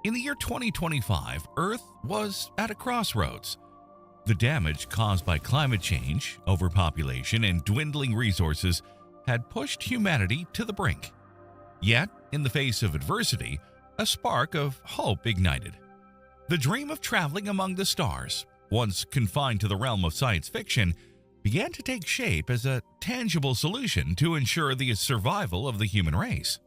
In the year 2025, Earth was at a crossroads. The damage caused by climate change, overpopulation, and dwindling resources had pushed humanity to the brink. Yet, in the face of adversity, a spark of hope ignited. The dream of traveling among the stars, once confined to the realm of science fiction, began to take shape as a tangible solution to ensure the survival of the human race.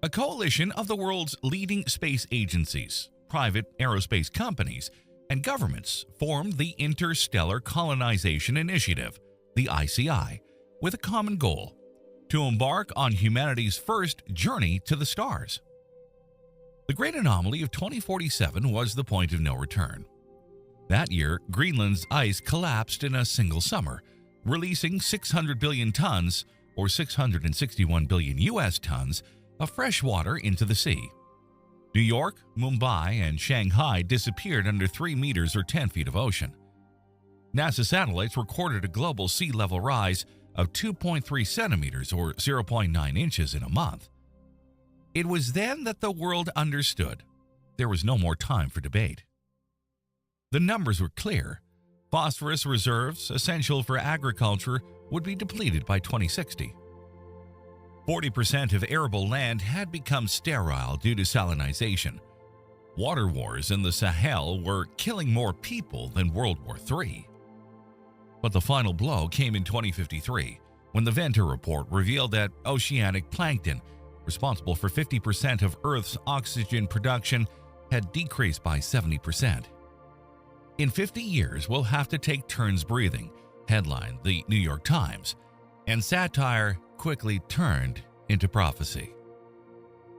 A coalition of the world's leading space agencies, private aerospace companies, and governments formed the Interstellar Colonization Initiative, the ICI, with a common goal: to embark on humanity's first journey to the stars. The great anomaly of 2047 was the point of no return. That year, Greenland's ice collapsed in a single summer, releasing 600 billion tons, or 661 billion US tons, of fresh water into the sea. New York, Mumbai, and Shanghai disappeared under 3 meters or 10 feet of ocean. NASA satellites recorded a global sea level rise of 2.3 centimeters or 0.9 inches in a month. It was then that the world understood there was no more time for debate. The numbers were clear. Phosphorus reserves, essential for agriculture, would be depleted by 2060. 40% of arable land had become sterile due to salinization. Water wars in the Sahel were killing more people than World War III. But the final blow came in 2053, when the Venter report revealed that oceanic plankton, responsible for 50% of Earth's oxygen production, had decreased by 70%. In 50 years, we'll have to take turns breathing, headlined the New York Times, and satire quickly turned into prophecy.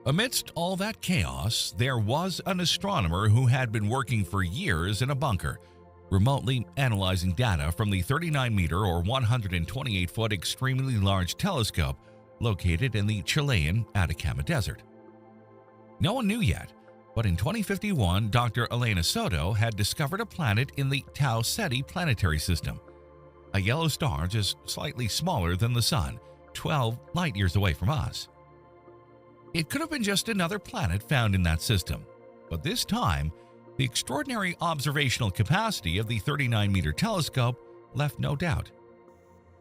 Amidst all that chaos, there was an astronomer who had been working for years in a bunker, remotely analyzing data from the 39-meter or 128-foot extremely large telescope located in the Chilean Atacama Desert. No one knew yet, but in 2051, Dr. Elena Soto had discovered a planet in the Tau Ceti planetary system, a yellow star just slightly smaller than the Sun, 12 light-years away from us. It could have been just another planet found in that system, but this time, the extraordinary observational capacity of the 39-meter telescope left no doubt.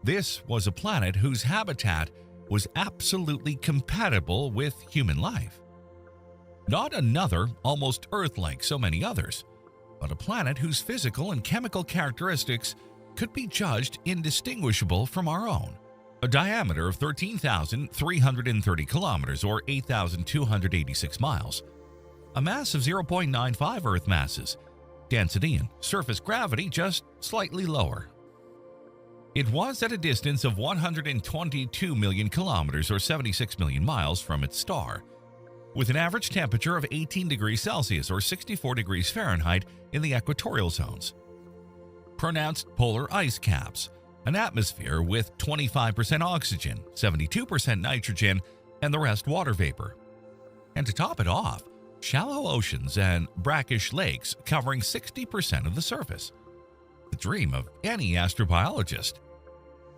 This was a planet whose habitat was absolutely compatible with human life. Not another, almost Earth-like so many others, but a planet whose physical and chemical characteristics could be judged indistinguishable from our own. A diameter of 13,330 kilometers or 8,286 miles. A mass of 0.95 Earth masses. Density and surface gravity just slightly lower. It was at a distance of 122 million kilometers or 76 million miles from its star, with an average temperature of 18 degrees Celsius or 64 degrees Fahrenheit in the equatorial zones. Pronounced polar ice caps, an atmosphere with 25% oxygen, 72% nitrogen, and the rest water vapor. And to top it off, shallow oceans and brackish lakes covering 60% of the surface. The dream of any astrobiologist.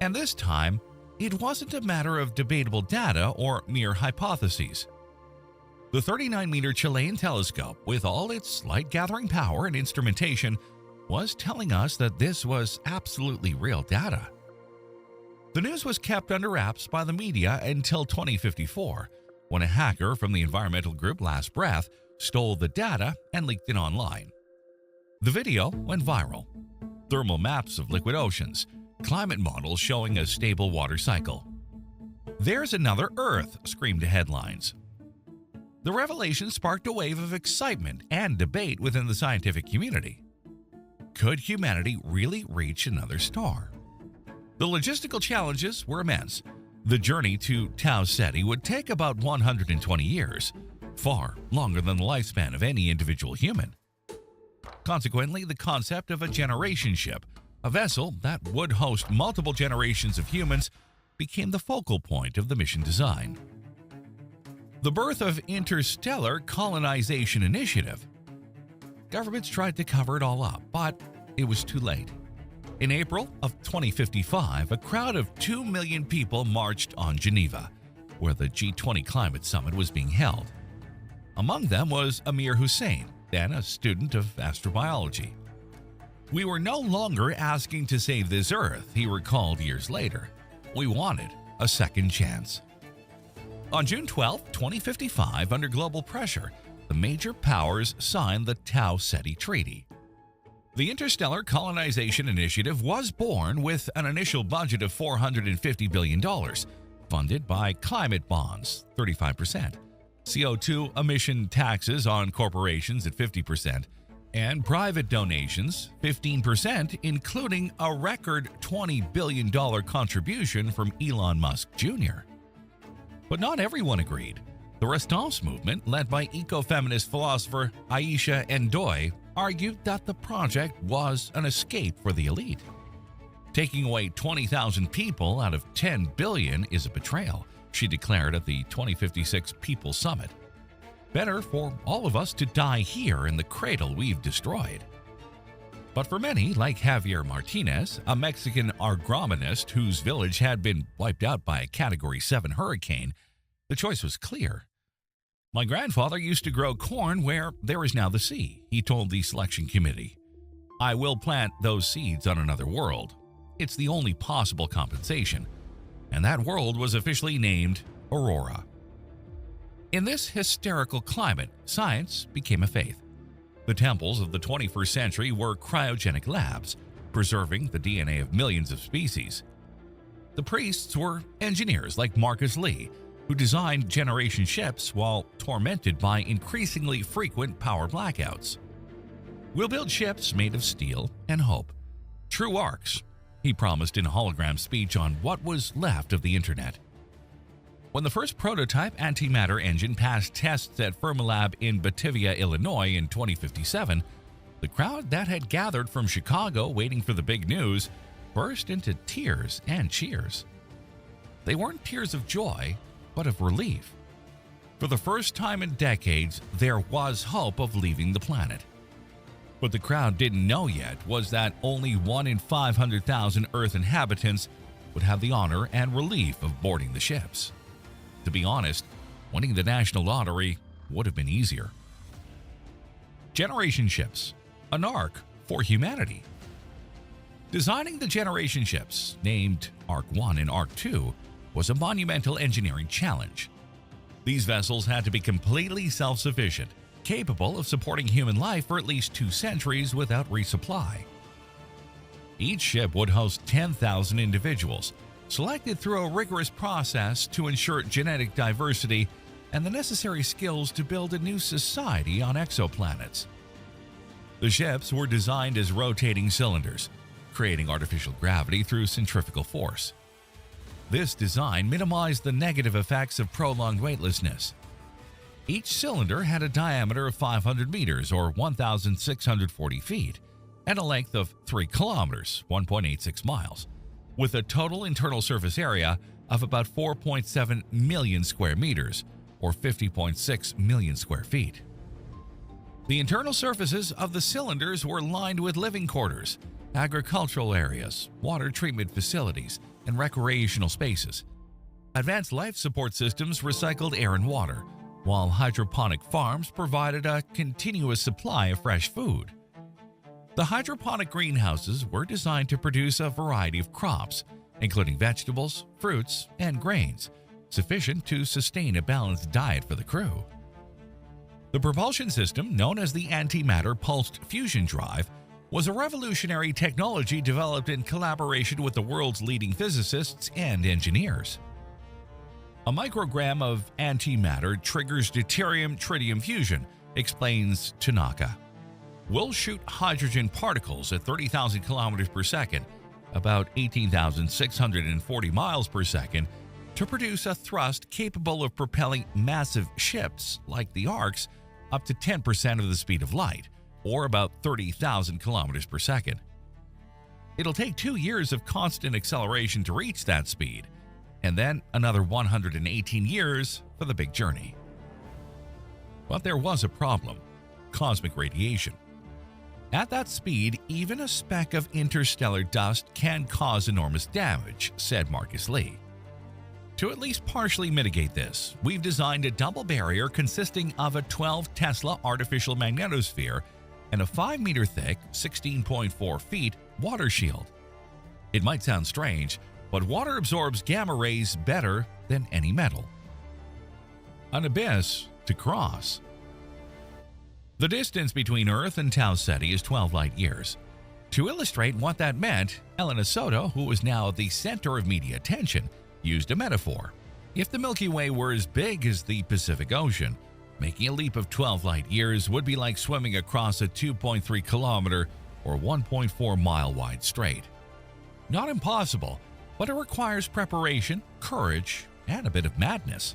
And this time, it wasn't a matter of debatable data or mere hypotheses. The 39-meter Chilean telescope, with all its light-gathering power and instrumentation, was telling us that this was absolutely real data. The news was kept under wraps by the media until 2054, when a hacker from the environmental group Last Breath stole the data and leaked it online. The video went viral. Thermal maps of liquid oceans, climate models showing a stable water cycle. "There's another Earth," screamed the headlines. The revelation sparked a wave of excitement and debate within the scientific community. Could humanity really reach another star? The logistical challenges were immense. The journey to Tau Ceti would take about 120 years, far longer than the lifespan of any individual human. Consequently, the concept of a generation ship, a vessel that would host multiple generations of humans, became the focal point of the mission design. The birth of Interstellar Colonization Initiative. Governments tried to cover it all up, but it was too late. In April of 2055, a crowd of 2 million people marched on Geneva, where the G20 Climate Summit was being held. Among them was Amir Hussein, then a student of astrobiology. "We were no longer asking to save this Earth," he recalled years later. "We wanted a second chance." On June 12, 2055, under global pressure, the major powers signed the Tau Ceti Treaty. The Interstellar Colonization Initiative was born with an initial budget of $450 billion, funded by climate bonds, 35%, CO2 emission taxes on corporations at 50%, and private donations, 15%, including a record $20 billion contribution from Elon Musk Jr. But not everyone agreed. The Resistance movement, led by ecofeminist philosopher Aisha Ndoye, argued that the project was an escape for the elite. "Taking away 20,000 people out of 10 billion is a betrayal," she declared at the 2056 People Summit. "Better for all of us to die here in the cradle we've destroyed." But for many, like Javier Martinez, a Mexican agronomist whose village had been wiped out by a Category 7 hurricane, the choice was clear. "My grandfather used to grow corn where there is now the sea," he told the selection committee. "I will plant those seeds on another world. It's the only possible compensation." And that world was officially named Aurora. In this hysterical climate, science became a faith. The temples of the 21st century were cryogenic labs, preserving the DNA of millions of species. The priests were engineers like Marcus Lee, who designed generation ships while tormented by increasingly frequent power blackouts. "We'll build ships made of steel and hope. True Arks," he promised in a hologram speech on what was left of the internet. When the first prototype antimatter engine passed tests at Fermilab in Batavia, Illinois in 2057, the crowd that had gathered from Chicago waiting for the big news burst into tears and cheers. They weren't tears of joy, but of relief. For the first time in decades, there was hope of leaving the planet. What the crowd didn't know yet was that only 1 in 500,000 Earth inhabitants would have the honor and relief of boarding the ships. To be honest, winning the national lottery would have been easier. Generation ships, an ark for humanity. Designing the generation ships, named Ark 1 and Ark 2, was a monumental engineering challenge. These vessels had to be completely self-sufficient, capable of supporting human life for at least 2 centuries without resupply. Each ship would host 10,000 individuals, selected through a rigorous process to ensure genetic diversity and the necessary skills to build a new society on exoplanets. The ships were designed as rotating cylinders, creating artificial gravity through centrifugal force. This design minimized the negative effects of prolonged weightlessness. Each cylinder had a diameter of 500 meters or 1,640 feet and a length of 3 kilometers, 1.86 miles, with a total internal surface area of about 4.7 million square meters or 50.6 million square feet. The internal surfaces of the cylinders were lined with living quarters, agricultural areas, water treatment facilities, and recreational spaces. Advanced life support systems recycled air and water, while hydroponic farms provided a continuous supply of fresh food. The hydroponic greenhouses were designed to produce a variety of crops, including vegetables, fruits, and grains, sufficient to sustain a balanced diet for the crew. The propulsion system, known as the antimatter-pulsed fusion drive, was a revolutionary technology developed in collaboration with the world's leading physicists and engineers. A microgram of antimatter triggers deuterium-tritium fusion, explains Tanaka. We'll shoot hydrogen particles at 30,000 kilometers per second, about 18,640 miles per second, to produce a thrust capable of propelling massive ships like the Arks up to 10% of the speed of light, or about 30,000 kilometers per second. It'll take 2 years of constant acceleration to reach that speed, and then another 118 years for the big journey. But there was a problem: cosmic radiation. At that speed, even a speck of interstellar dust can cause enormous damage, said Marcus Lee. To at least partially mitigate this, we've designed a double barrier consisting of a 12 Tesla artificial magnetosphere and a 5-meter thick, 16.4 feet water shield. It might sound strange, but water absorbs gamma rays better than any metal. An abyss to cross. The distance between Earth and Tau Ceti is 12 light years. To illustrate what that meant, Elena Soto, who is now the center of media attention, used a metaphor. If the Milky Way were as big as the Pacific Ocean, making a leap of 12 light years would be like swimming across a 2.3 kilometer or 1.4 mile wide strait. Not impossible, but it requires preparation, courage, and a bit of madness.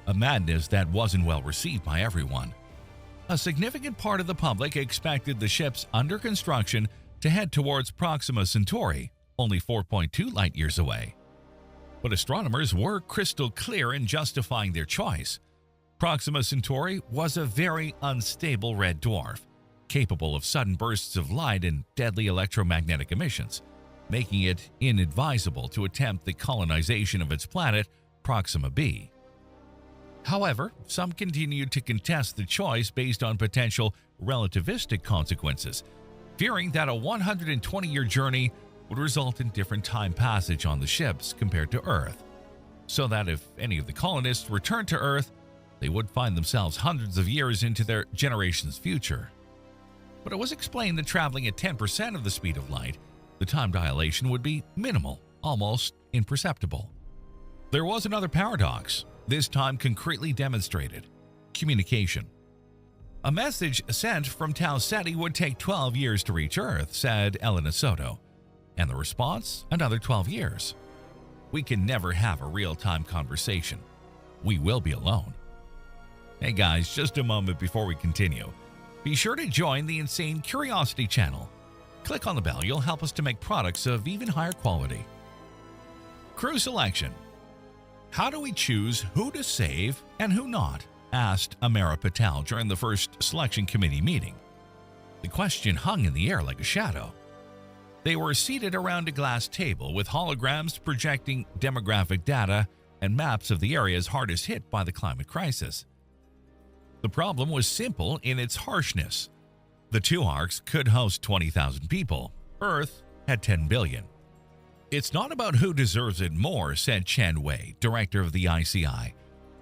A madness that wasn't well received by everyone. A significant part of the public expected the ships under construction to head towards Proxima Centauri, only 4.2 light years away. But astronomers were crystal clear in justifying their choice. Proxima Centauri was a very unstable red dwarf, capable of sudden bursts of light and deadly electromagnetic emissions, making it inadvisable to attempt the colonization of its planet, Proxima b. However, some continued to contest the choice based on potential relativistic consequences, fearing that a 120-year journey would result in different time passage on the ships compared to Earth, so that if any of the colonists returned to Earth, they would find themselves hundreds of years into their generation's future. But it was explained that traveling at 10% of the speed of light, the time dilation would be minimal, almost imperceptible. There was another paradox, this time concretely demonstrated: communication. A message sent from Tau Ceti would take 12 years to reach Earth, said Elena Soto, and the response, another 12 years. We can never have a real-time conversation. We will be alone. Hey guys, just a moment before we continue. Be sure to join the Insane Curiosity channel. Click on the bell, you'll help us to make products of even higher quality. Crew selection. How do we choose who to save and who not? Asked Amara Patel during the first selection committee meeting. The question hung in the air like a shadow. They were seated around a glass table with holograms projecting demographic data and maps of the areas hardest hit by the climate crisis. The problem was simple in its harshness. The two Arks could host 20,000 people. Earth had 10 billion. It's not about who deserves it more, said Chen Wei, director of the ICI.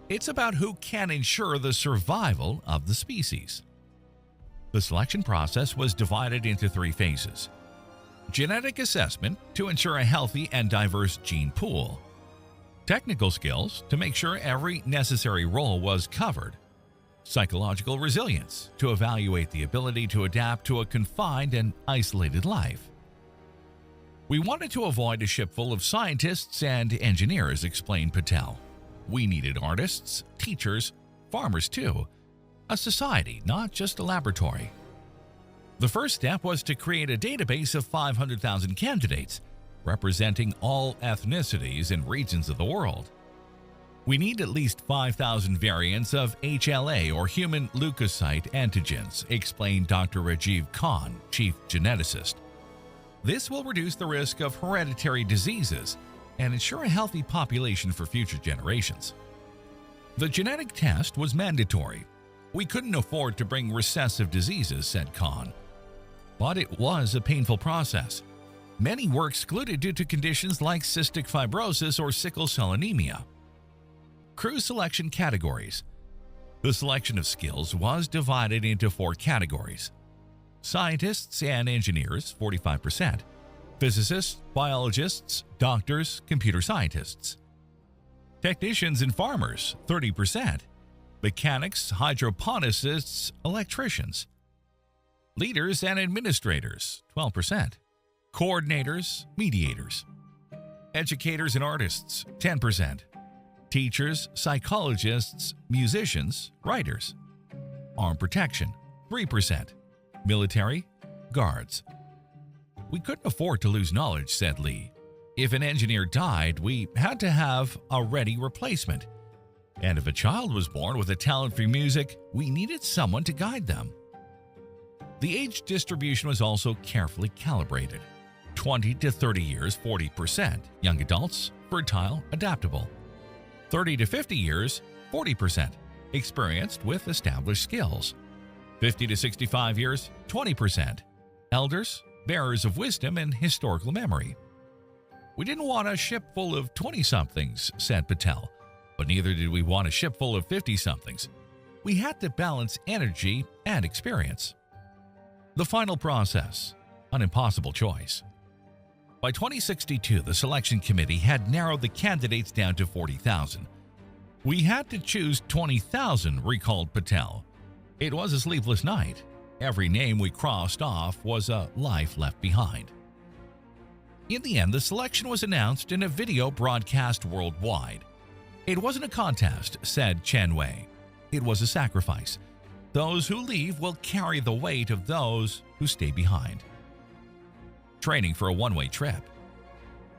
It's about who can ensure the survival of the species. The selection process was divided into 3 phases. Genetic assessment to ensure a healthy and diverse gene pool. Technical skills to make sure every necessary role was covered. Psychological resilience to evaluate the ability to adapt to a confined and isolated life. We wanted to avoid a ship full of scientists and engineers, explained Patel. We needed artists, teachers, farmers too. A society, not just a laboratory. The first step was to create a database of 500,000 candidates, representing all ethnicities and regions of the world. We need at least 5,000 variants of HLA or human leukocyte antigens, explained Dr. Rajiv Khan, chief geneticist. This will reduce the risk of hereditary diseases and ensure a healthy population for future generations. The genetic test was mandatory. We couldn't afford to bring recessive diseases, said Khan. But it was a painful process. Many were excluded due to conditions like cystic fibrosis or sickle cell anemia. Crew selection categories. The selection of skills was divided into 4 categories. Scientists and engineers, 45%. Physicists, biologists, doctors, computer scientists. Technicians and farmers, 30%. Mechanics, hydroponicists, electricians. Leaders and administrators, 12%. Coordinators, mediators. Educators and artists, 10%. Teachers, psychologists, musicians, writers. Armed protection, 3%. Military, guards. We couldn't afford to lose knowledge, said Lee. If an engineer died, we had to have a ready replacement. And if a child was born with a talent for music, we needed someone to guide them. The age distribution was also carefully calibrated. 20 to 30 years, 40%. Young adults, fertile, adaptable. 30 to 50 years, 40%, experienced with established skills. 50 to 65 years, 20%, elders, bearers of wisdom and historical memory. We didn't want a ship full of 20-somethings, said Pavl, but neither did we want a ship full of 50-somethings. We had to balance energy and experience. The final process, an impossible choice. By 2062, the selection committee had narrowed the candidates down to 40,000. We had to choose 20,000, recalled Pavl. It was a sleepless night. Every name we crossed off was a life left behind. In the end, the selection was announced in a video broadcast worldwide. It wasn't a contest, said Chen Wei. It was a sacrifice. Those who leave will carry the weight of those who stay behind. Training for a one-way trip.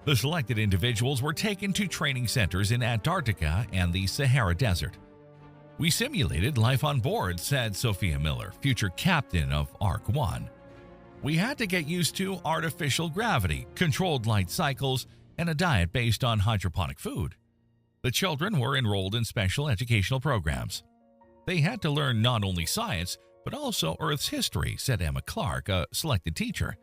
The selected individuals were taken to training centers in Antarctica and the Sahara Desert. We simulated life on board, said Sophia Miller, future captain of Ark 1. We had to get used to artificial gravity, controlled light cycles, and a diet based on hydroponic food. The children were enrolled in special educational programs. They had to learn not only science, but also Earth's history, said Emma Clark, a selected teacher.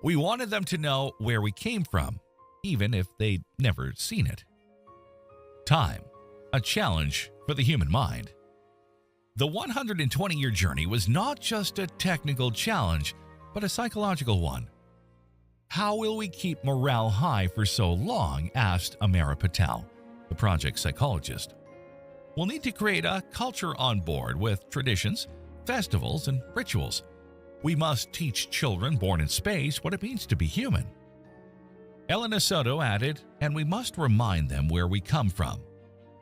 We wanted them to know where we came from, even if they'd never seen it. Time, a challenge for the human mind. The 120-year journey was not just a technical challenge, but a psychological one. How will we keep morale high for so long, asked Amara Pavl, the project psychologist. We'll need to create a culture on board with traditions, festivals, and rituals. We must teach children born in space what it means to be human. Elena Soto added, and we must remind them where we come from,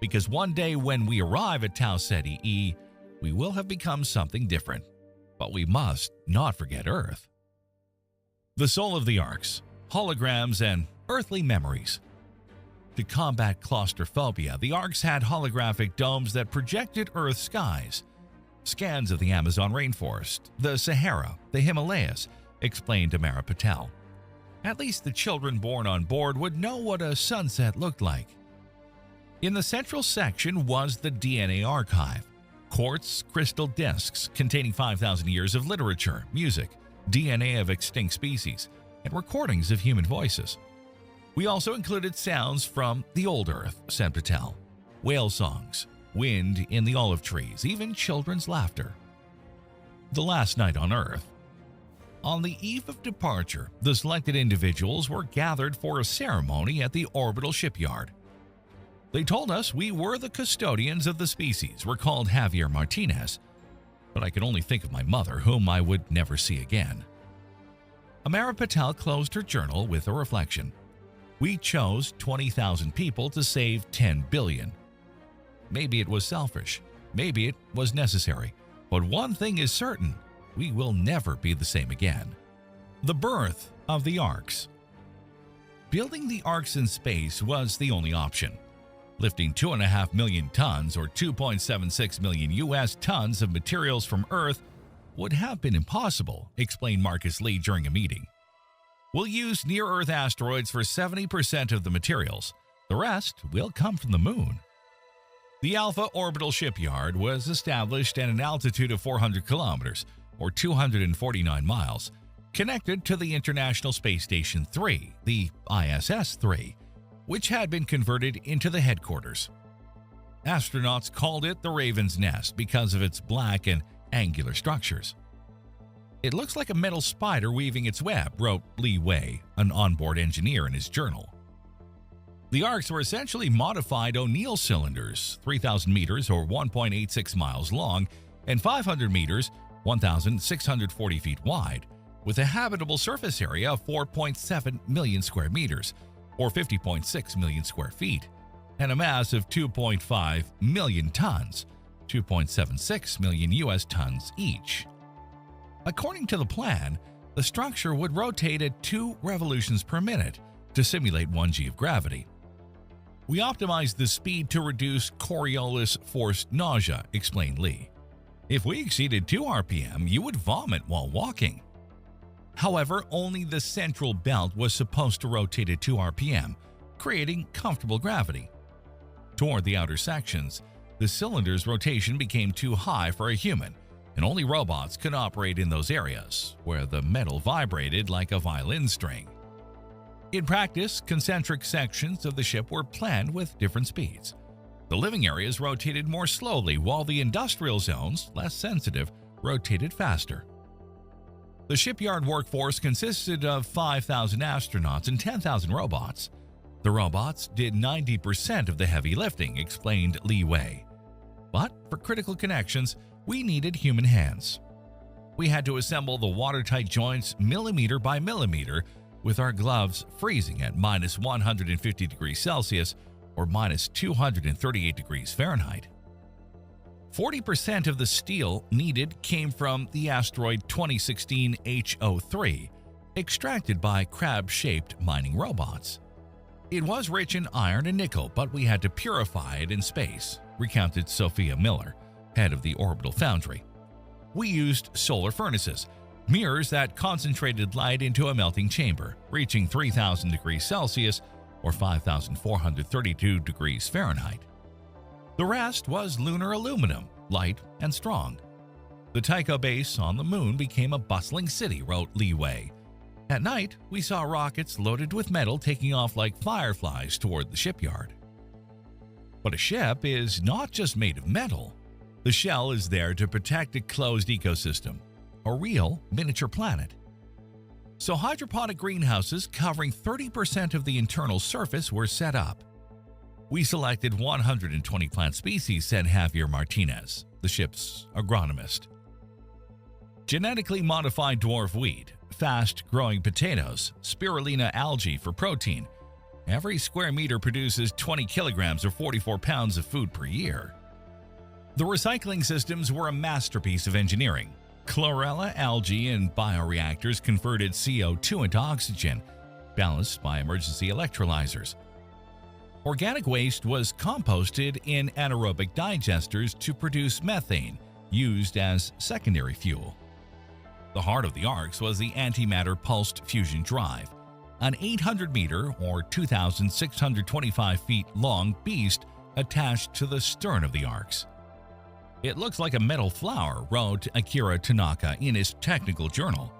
because one day when we arrive at Tau Ceti E, we will have become something different, but we must not forget Earth. The soul of the Arks, holograms, and earthly memories. To combat claustrophobia, the Arks had holographic domes that projected Earth's skies. Scans of the Amazon rainforest, the Sahara, the Himalayas, explained Amara Pavl. At least the children born on board would know what a sunset looked like. In the central section was the DNA archive, quartz crystal discs containing 5,000 years of literature, music, DNA of extinct species, and recordings of human voices. We also included sounds from the old Earth, said Pavl, whale songs, wind in the olive trees, even children's laughter. The last night on Earth. On the eve of departure, the selected individuals were gathered for a ceremony at the orbital shipyard. They told us we were the custodians of the species, recalled Javier Martinez, but I could only think of my mother, whom I would never see again. Amara Pavl closed her journal with a reflection. We chose 20,000 people to save 10 billion. Maybe it was selfish, maybe it was necessary, but one thing is certain, we will never be the same again. The birth of the Arks. Building the Arks in space was the only option. Lifting 2.5 million tons or 2.76 million US tons of materials from Earth would have been impossible, explained Marcus Lee during a meeting. We'll use near-Earth asteroids for 70% of the materials. The rest will come from the moon. The Alpha Orbital Shipyard was established at an altitude of 400 kilometers, or 249 miles, connected to the International Space Station 3, the ISS-3, which had been converted into the headquarters. Astronauts called it the Raven's Nest because of its black and angular structures. It looks like a metal spider weaving its web, wrote Li Wei, an onboard engineer in his journal. The Arks were essentially modified O'Neill cylinders, 3,000 meters or 1.86 miles long and 500 meters, 1,640 feet wide, with a habitable surface area of 4.7 million square meters, or 50.6 million square feet, and a mass of 2.5 million tons, 2.76 million US tons each. According to the plan, the structure would rotate at 2 revolutions per minute to simulate 1 g of gravity. We optimized the speed to reduce Coriolis-forced nausea, explained Lee. If we exceeded 2 RPM, you would vomit while walking. However, only the central belt was supposed to rotate at 2 RPM, creating comfortable gravity. Toward the outer sections, the cylinder's rotation became too high for a human, and only robots could operate in those areas, where the metal vibrated like a violin string. In practice, concentric sections of the ship were planned with different speeds. The living areas rotated more slowly, while the industrial zones, less sensitive, rotated faster. The shipyard workforce consisted of 5,000 astronauts and 10,000 robots. The robots did 90% of the heavy lifting, explained Li Wei. But for critical connections, we needed human hands. We had to assemble the watertight joints millimeter by millimeter, with our gloves freezing at minus 150 degrees Celsius or minus 238 degrees Fahrenheit. 40% of the steel needed came from the asteroid 2016 HO3, extracted by crab-shaped mining robots. It was rich in iron and nickel, but we had to purify it in space, recounted Sophia Miller, head of the orbital foundry. We used solar furnaces, mirrors that concentrated light into a melting chamber, reaching 3,000 degrees Celsius or 5,432 degrees Fahrenheit. The rest was lunar aluminum, light and strong. The Tycho base on the moon became a bustling city, wrote Li Wei. At night, we saw rockets loaded with metal taking off like fireflies toward the shipyard. But a ship is not just made of metal. The shell is there to protect a closed ecosystem, a real miniature planet. So hydroponic greenhouses covering 30% of the internal surface were set up. We selected 120 plant species, said Javier Martinez, the ship's agronomist. Genetically modified dwarf wheat, fast-growing potatoes, spirulina algae for protein. Every square meter produces 20 kilograms or 44 pounds of food per year. The recycling systems were a masterpiece of engineering. Chlorella algae in bioreactors converted CO2 into oxygen, balanced by emergency electrolyzers. Organic waste was composted in anaerobic digesters to produce methane, used as secondary fuel. The heart of the Arks was the antimatter-pulsed fusion drive, an 800-meter or 2,625 feet long beast attached to the stern of the Arks. It looks like a metal flower, wrote Akira Tanaka in his technical journal.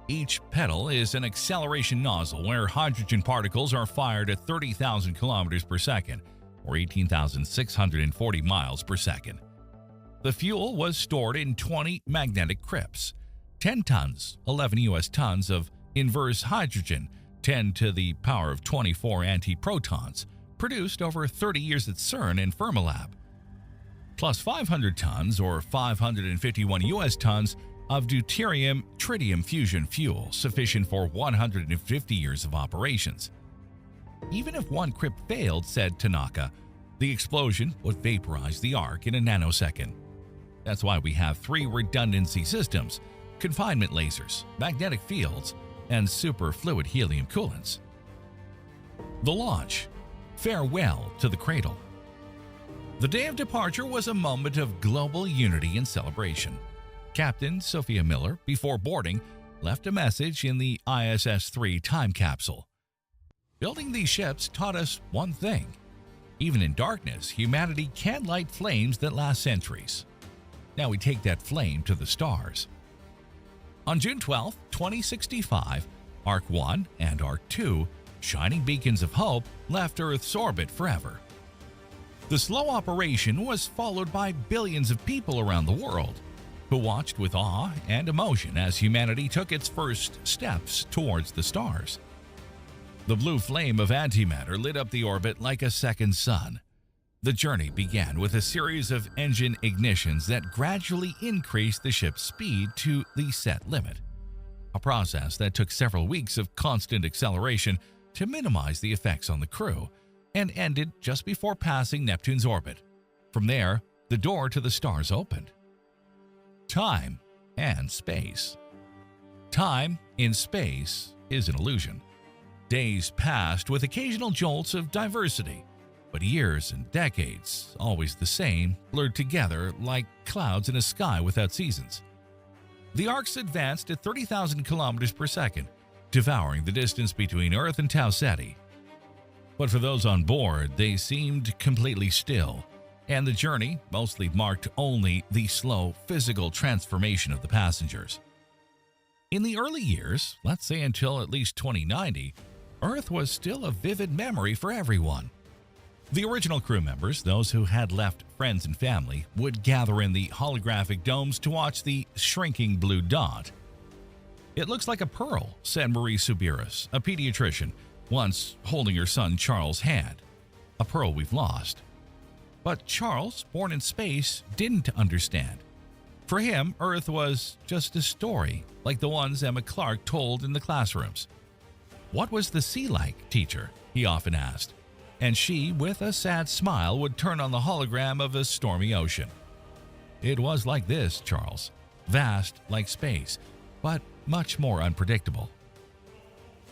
Each pedal is an acceleration nozzle where hydrogen particles are fired at 30,000 kilometers per second, or 18,640 miles per second. The fuel was stored in 20 magnetic crypts, 10 tons, 11 U.S. tons of inverse hydrogen, 10 to the power of 24 antiprotons, produced over 30 years at CERN and Fermilab, plus 500 tons or 551 U.S. tons of deuterium-tritium fusion fuel, sufficient for 150 years of operations. Even if one crypt failed, said Tanaka, the explosion would vaporize the Ark in a nanosecond. That's why we have 3 redundancy systems: confinement lasers, magnetic fields, and superfluid helium coolants. The launch. Farewell to the Cradle. The day of departure was a moment of global unity and celebration. Captain Sophia Miller, before boarding, left a message in the ISS-3 time capsule. Building these ships taught us one thing: even in darkness, humanity can light flames that last centuries. Now we take that flame to the stars. On June 12, 2065, Ark 1 and Ark 2, shining beacons of hope, left Earth's orbit forever. The slow operation was followed by billions of people around the world, who watched with awe and emotion as humanity took its first steps towards the stars. The blue flame of antimatter lit up the orbit like a second sun. The journey began with a series of engine ignitions that gradually increased the ship's speed to the set limit, a process that took several weeks of constant acceleration to minimize the effects on the crew, and ended just before passing Neptune's orbit. From there, the door to the stars opened. Time and space. Time in space is an illusion. Days passed with occasional jolts of diversity, but years and decades, always the same, blurred together like clouds in a sky without seasons. The Arks advanced at 30,000 kilometers per second, devouring the distance between Earth and Tau Ceti. But for those on board, they seemed completely still, and the journey mostly marked only the slow physical transformation of the passengers. In the early years, let's say until at least 2090, Earth was still a vivid memory for everyone. The original crew members, those who had left friends and family, would gather in the holographic domes to watch the shrinking blue dot. "It looks like a pearl," said Marie Subiris, a pediatrician, once holding her son Charles' hand. "A pearl we've lost." But Charles, born in space, didn't understand. For him, Earth was just a story, like the ones Emma Clark told in the classrooms. "What was the sea like, teacher?" he often asked. And she, with a sad smile, would turn on the hologram of a stormy ocean. "It was like this, Charles. Vast like space, but much more unpredictable."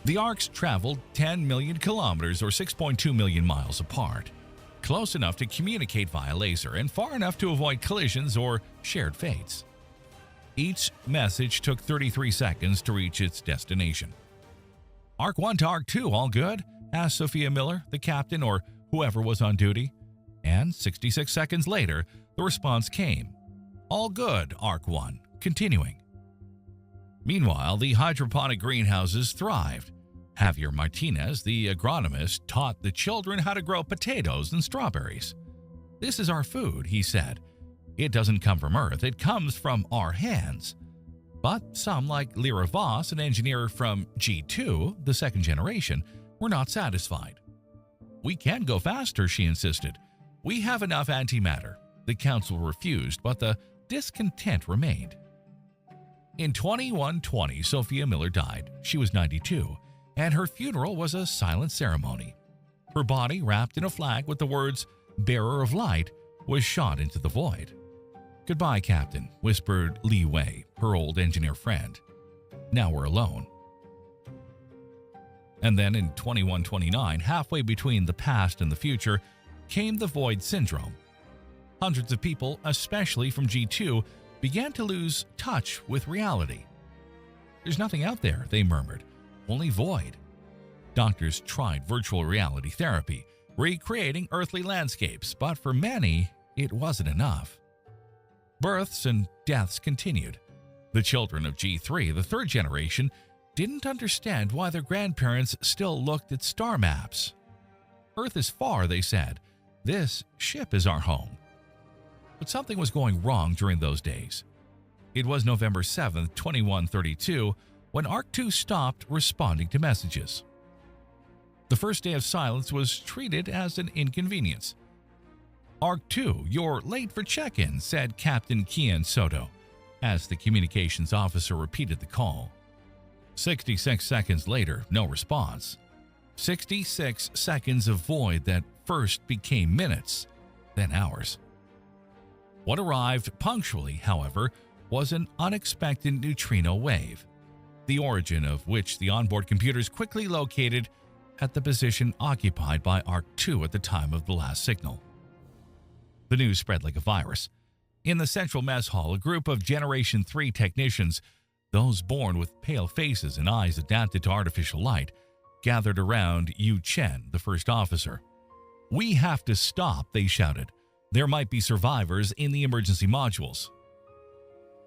The Arks traveled 10 million kilometers or 6.2 million miles apart, close enough to communicate via laser and far enough to avoid collisions or shared fates. Each message took 33 seconds to reach its destination. "Ark 1 to Ark 2, all good?" asked Sophia Miller, the captain or whoever was on duty. And 66 seconds later, the response came. "All good, Ark 1, continuing." Meanwhile, the hydroponic greenhouses thrived. Javier Martinez, the agronomist, taught the children how to grow potatoes and strawberries. "This is our food," he said. "It doesn't come from Earth, it comes from our hands." But some, like Lyra Voss, an engineer from G2, the second generation, were not satisfied. "We can go faster," she insisted. "We have enough antimatter." The council refused, but the discontent remained. In 2120, Sophia Miller died. She was 92, and her funeral was a silent ceremony. Her body, wrapped in a flag with the words, "Bearer of Light," was shot into the void. "Goodbye, Captain," whispered Li Wei, her old engineer friend. "Now we're alone." And then in 2129, halfway between the past and the future, came the void syndrome. Hundreds of people, especially from G2, began to lose touch with reality. "There's nothing out there," they murmured, "only void." Doctors tried virtual reality therapy, recreating earthly landscapes, but for many, it wasn't enough. Births and deaths continued. The children of G3, the third generation, didn't understand why their grandparents still looked at star maps. "Earth is far," they said. "This ship is our home." But something was going wrong during those days. It was November 7th, 2132, when Ark 2 stopped responding to messages. The first day of silence was treated as an inconvenience. "Ark 2, you're late for check-in," said Captain Elena Soto, as the communications officer repeated the call. 66 seconds later, no response. 66 seconds of void that first became minutes, then hours. What arrived punctually, however, was an unexpected neutrino wave, the origin of which the onboard computers quickly located at the position occupied by Ark 2 at the time of the last signal. The news spread like a virus. In the central mess hall, a group of Generation 3 technicians, those born with pale faces and eyes adapted to artificial light, gathered around Yu Chen, the first officer. "We have to stop," they shouted. "There might be survivors in the emergency modules."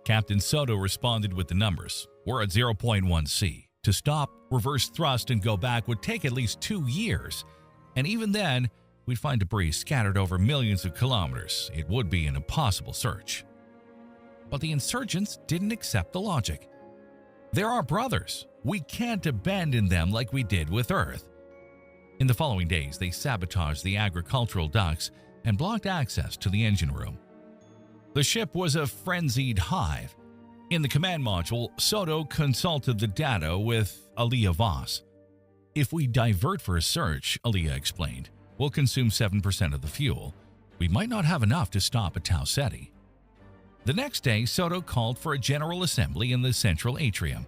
Captain Soto responded with the numbers. "We're at 0.1 C. To stop, reverse thrust, and go back would take at least 2 years. And even then, we'd find debris scattered over millions of kilometers. It would be an impossible search." But the insurgents didn't accept the logic. "They're our brothers. We can't abandon them like we did with Earth." In the following days, they sabotaged the agricultural ducts and blocked access to the engine room. The ship was a frenzied hive. In the command module, Soto consulted the data with Elena Voss. "If we divert for a search," Elena explained, "we'll consume 7% of the fuel. We might not have enough to stop at Tau Ceti." The next day, Soto called for a general assembly in the central atrium.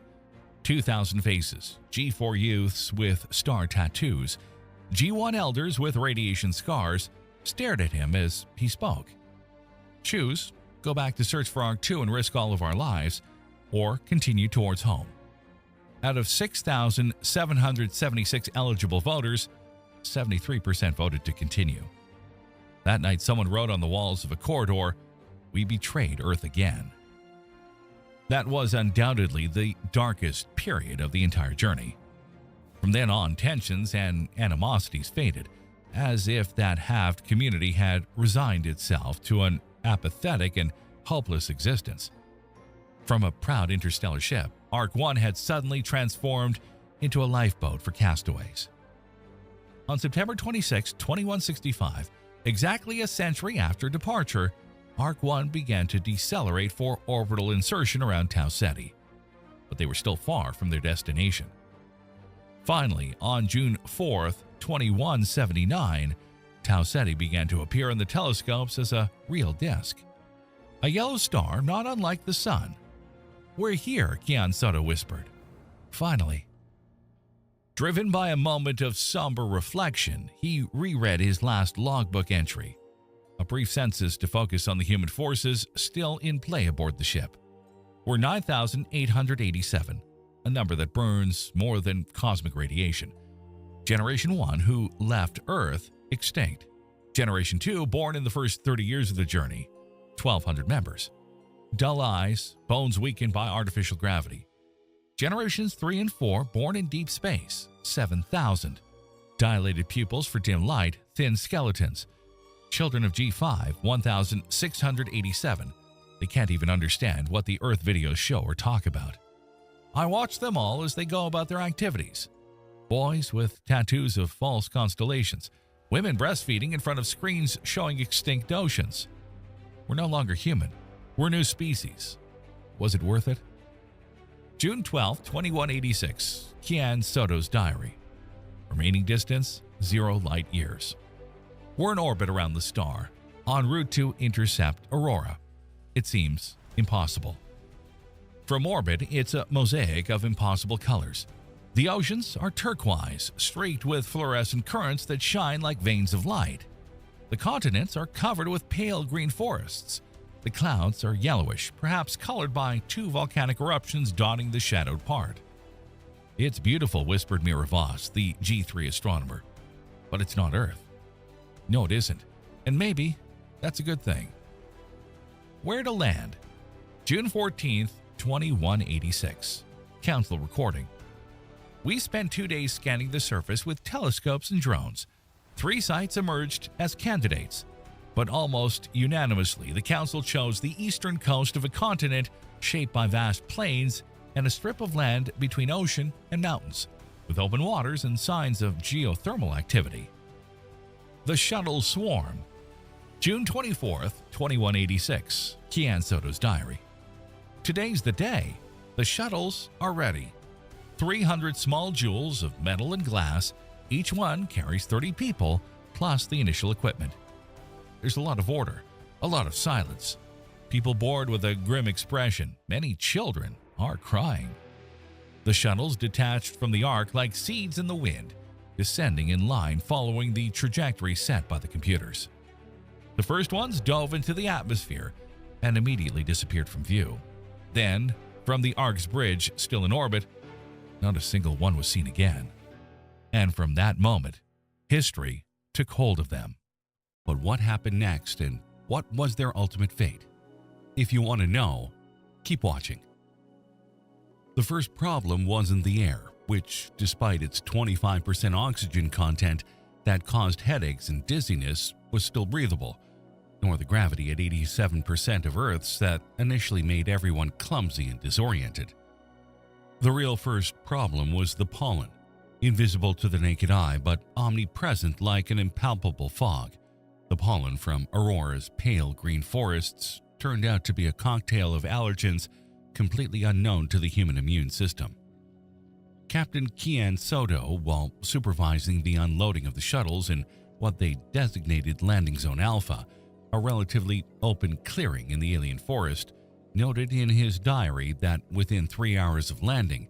2,000 faces, G4 youths with star tattoos, G1 elders with radiation scars, stared at him as he spoke. Choose, go back to search for Ark 2 and risk all of our lives, or continue towards home. Out of 6,776 eligible voters, 73% voted to continue. That night, someone wrote on the walls of a corridor, "We betrayed Earth again." That was undoubtedly the darkest period of the entire journey. From then on, tensions and animosities faded, as if that halved community had resigned itself to an apathetic and hopeless existence. From a proud interstellar ship, Ark 1 had suddenly transformed into a lifeboat for castaways. On September 26, 2165, exactly a century after departure, Ark 1 began to decelerate for orbital insertion around Tau Ceti, but they were still far from their destination. Finally, on June 4, 2179, Tau Ceti began to appear in the telescopes as a real disk. A yellow star not unlike the Sun. "We're here," Hans Soto whispered. Finally. Driven by a moment of somber reflection, he reread his last logbook entry, a brief census to focus on the human forces still in play aboard the ship. "We're 9,887, a number that burns more than cosmic radiation. Generation 1, who left Earth, extinct. Generation 2, born in the first 30 years of the journey, 1,200 members. Dull eyes, bones weakened by artificial gravity. Generations 3 and 4, born in deep space, 7,000. Dilated pupils for dim light, thin skeletons. Children of G5, 1,687. They can't even understand what the Earth videos show or talk about. I watch them all as they go about their activities. Boys with tattoos of false constellations. Women breastfeeding in front of screens showing extinct oceans. We're no longer human. We're a new species. Was it worth it?" June 12, 2186, Hans Soto's diary. Remaining distance, 0 light years. We're in orbit around the star, en route to intercept Aurora. It seems impossible. From orbit, it's a mosaic of impossible colors. The oceans are turquoise, streaked with fluorescent currents that shine like veins of light. The continents are covered with pale green forests. The clouds are yellowish, perhaps colored by 2 volcanic eruptions dotting the shadowed part. "It's beautiful," whispered Mira Voss, the G3 astronomer. "But it's not Earth." No, it isn't. And maybe that's a good thing. Where to land? June 14th, 2186. Council recording. We spent 2 days scanning the surface with telescopes and drones. 3 sites emerged as candidates, but almost unanimously the Council chose the eastern coast of a continent shaped by vast plains and a strip of land between ocean and mountains, with open waters and signs of geothermal activity. The Shuttle Swarm. June 24th, 2186. Hans Soto's diary. Today's the day. The shuttles are ready. 300 small jewels of metal and glass. Each one carries 30 people, plus the initial equipment. There's a lot of order, a lot of silence. People bored with a grim expression. Many children are crying. The shuttles detached from the Ark like seeds in the wind, descending in line following the trajectory set by the computers. The first ones dove into the atmosphere and immediately disappeared from view. Then, from the Ark's bridge still in orbit, not a single one was seen again. And from that moment, history took hold of them. But what happened next, and what was their ultimate fate? If you want to know, keep watching. The first problem wasn't the air, which, despite its 25% oxygen content that caused headaches and dizziness, was still breathable, nor the gravity at 87% of Earth's that initially made everyone clumsy and disoriented. The real first problem was the pollen, invisible to the naked eye but omnipresent like an impalpable fog. The pollen from Aurora's pale green forests turned out to be a cocktail of allergens completely unknown to the human immune system. Captain Hans Soto, while supervising the unloading of the shuttles in what they designated Landing Zone Alpha, a relatively open clearing in the alien forest, noted in his diary that within 3 hours of landing,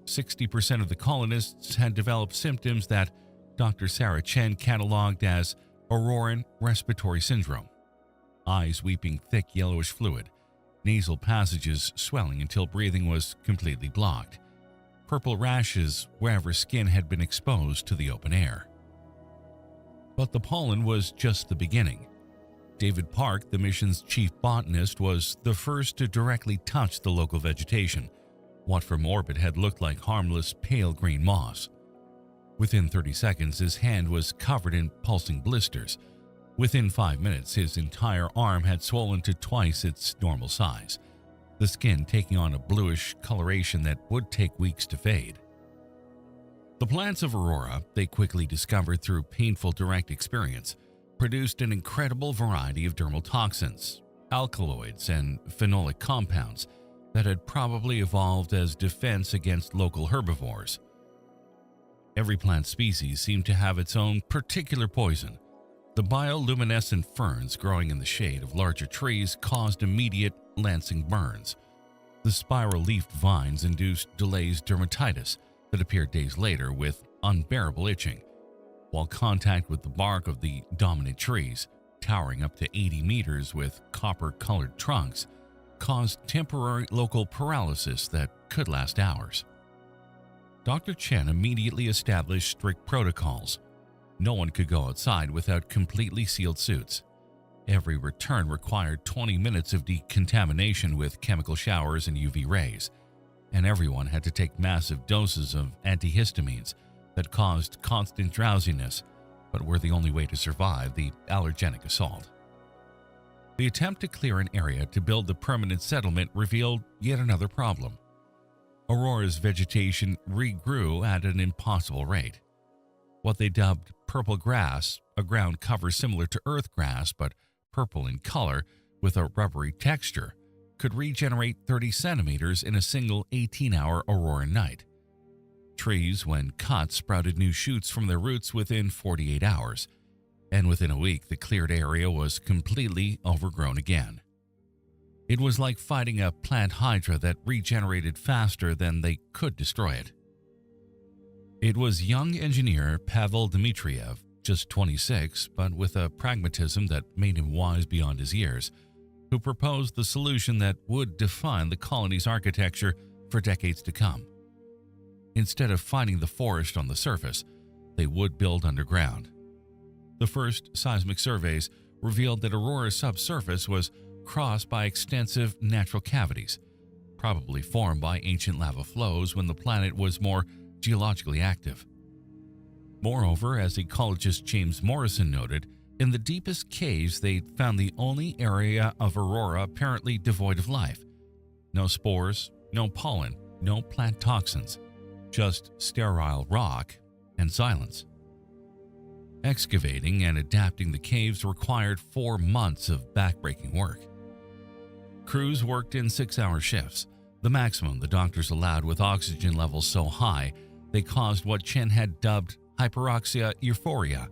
60% of the colonists had developed symptoms that Dr. Sarah Chen cataloged as Auroran respiratory syndrome. Eyes weeping thick yellowish fluid, nasal passages swelling until breathing was completely blocked, purple rashes wherever skin had been exposed to the open air. But the pollen was just the beginning. David Park, the mission's chief botanist, was the first to directly touch the local vegetation, what from orbit had looked like harmless pale green moss. Within 30 seconds, his hand was covered in pulsing blisters. Within 5 minutes, his entire arm had swollen to twice its normal size, the skin taking on a bluish coloration that would take weeks to fade. The plants of Aurora, they quickly discovered through painful direct experience, produced an incredible variety of dermal toxins, alkaloids, and phenolic compounds that had probably evolved as defense against local herbivores. Every plant species seemed to have its own particular poison. The bioluminescent ferns growing in the shade of larger trees caused immediate, lancing burns. The spiral-leafed vines induced delayed dermatitis that appeared days later with unbearable itching, while contact with the bark of the dominant trees, towering up to 80 meters with copper-colored trunks, caused temporary local paralysis that could last hours. Dr. Chen immediately established strict protocols. No one could go outside without completely sealed suits. Every return required 20 minutes of decontamination with chemical showers and UV rays, and everyone had to take massive doses of antihistamines that caused constant drowsiness, but were the only way to survive the allergenic assault. The attempt to clear an area to build the permanent settlement revealed yet another problem. Aurora's vegetation regrew at an impossible rate. What they dubbed purple grass, a ground cover similar to earth grass but purple in color with a rubbery texture, could regenerate 30 centimeters in a single 18-hour Auroran night. Trees, when cut, sprouted new shoots from their roots within 48 hours, and within a week the cleared area was completely overgrown again. It was like fighting a plant hydra that regenerated faster than they could destroy it. It was young engineer Pavl Ditriv, just 26, but with a pragmatism that made him wise beyond his years, who proposed the solution that would define the colony's architecture for decades to come. Instead of finding the forest on the surface, they would build underground. The first seismic surveys revealed that Aurora's subsurface was crossed by extensive natural cavities, probably formed by ancient lava flows when the planet was more geologically active. Moreover, as ecologist James Morrison noted, in the deepest caves they found the only area of Aurora apparently devoid of life. No spores, no pollen, no plant toxins, just sterile rock and silence. Excavating and adapting the caves required 4 months of backbreaking work. Crews worked in 6-hour shifts, the maximum the doctors allowed with oxygen levels so high they caused what Chen had dubbed hyperoxia euphoria,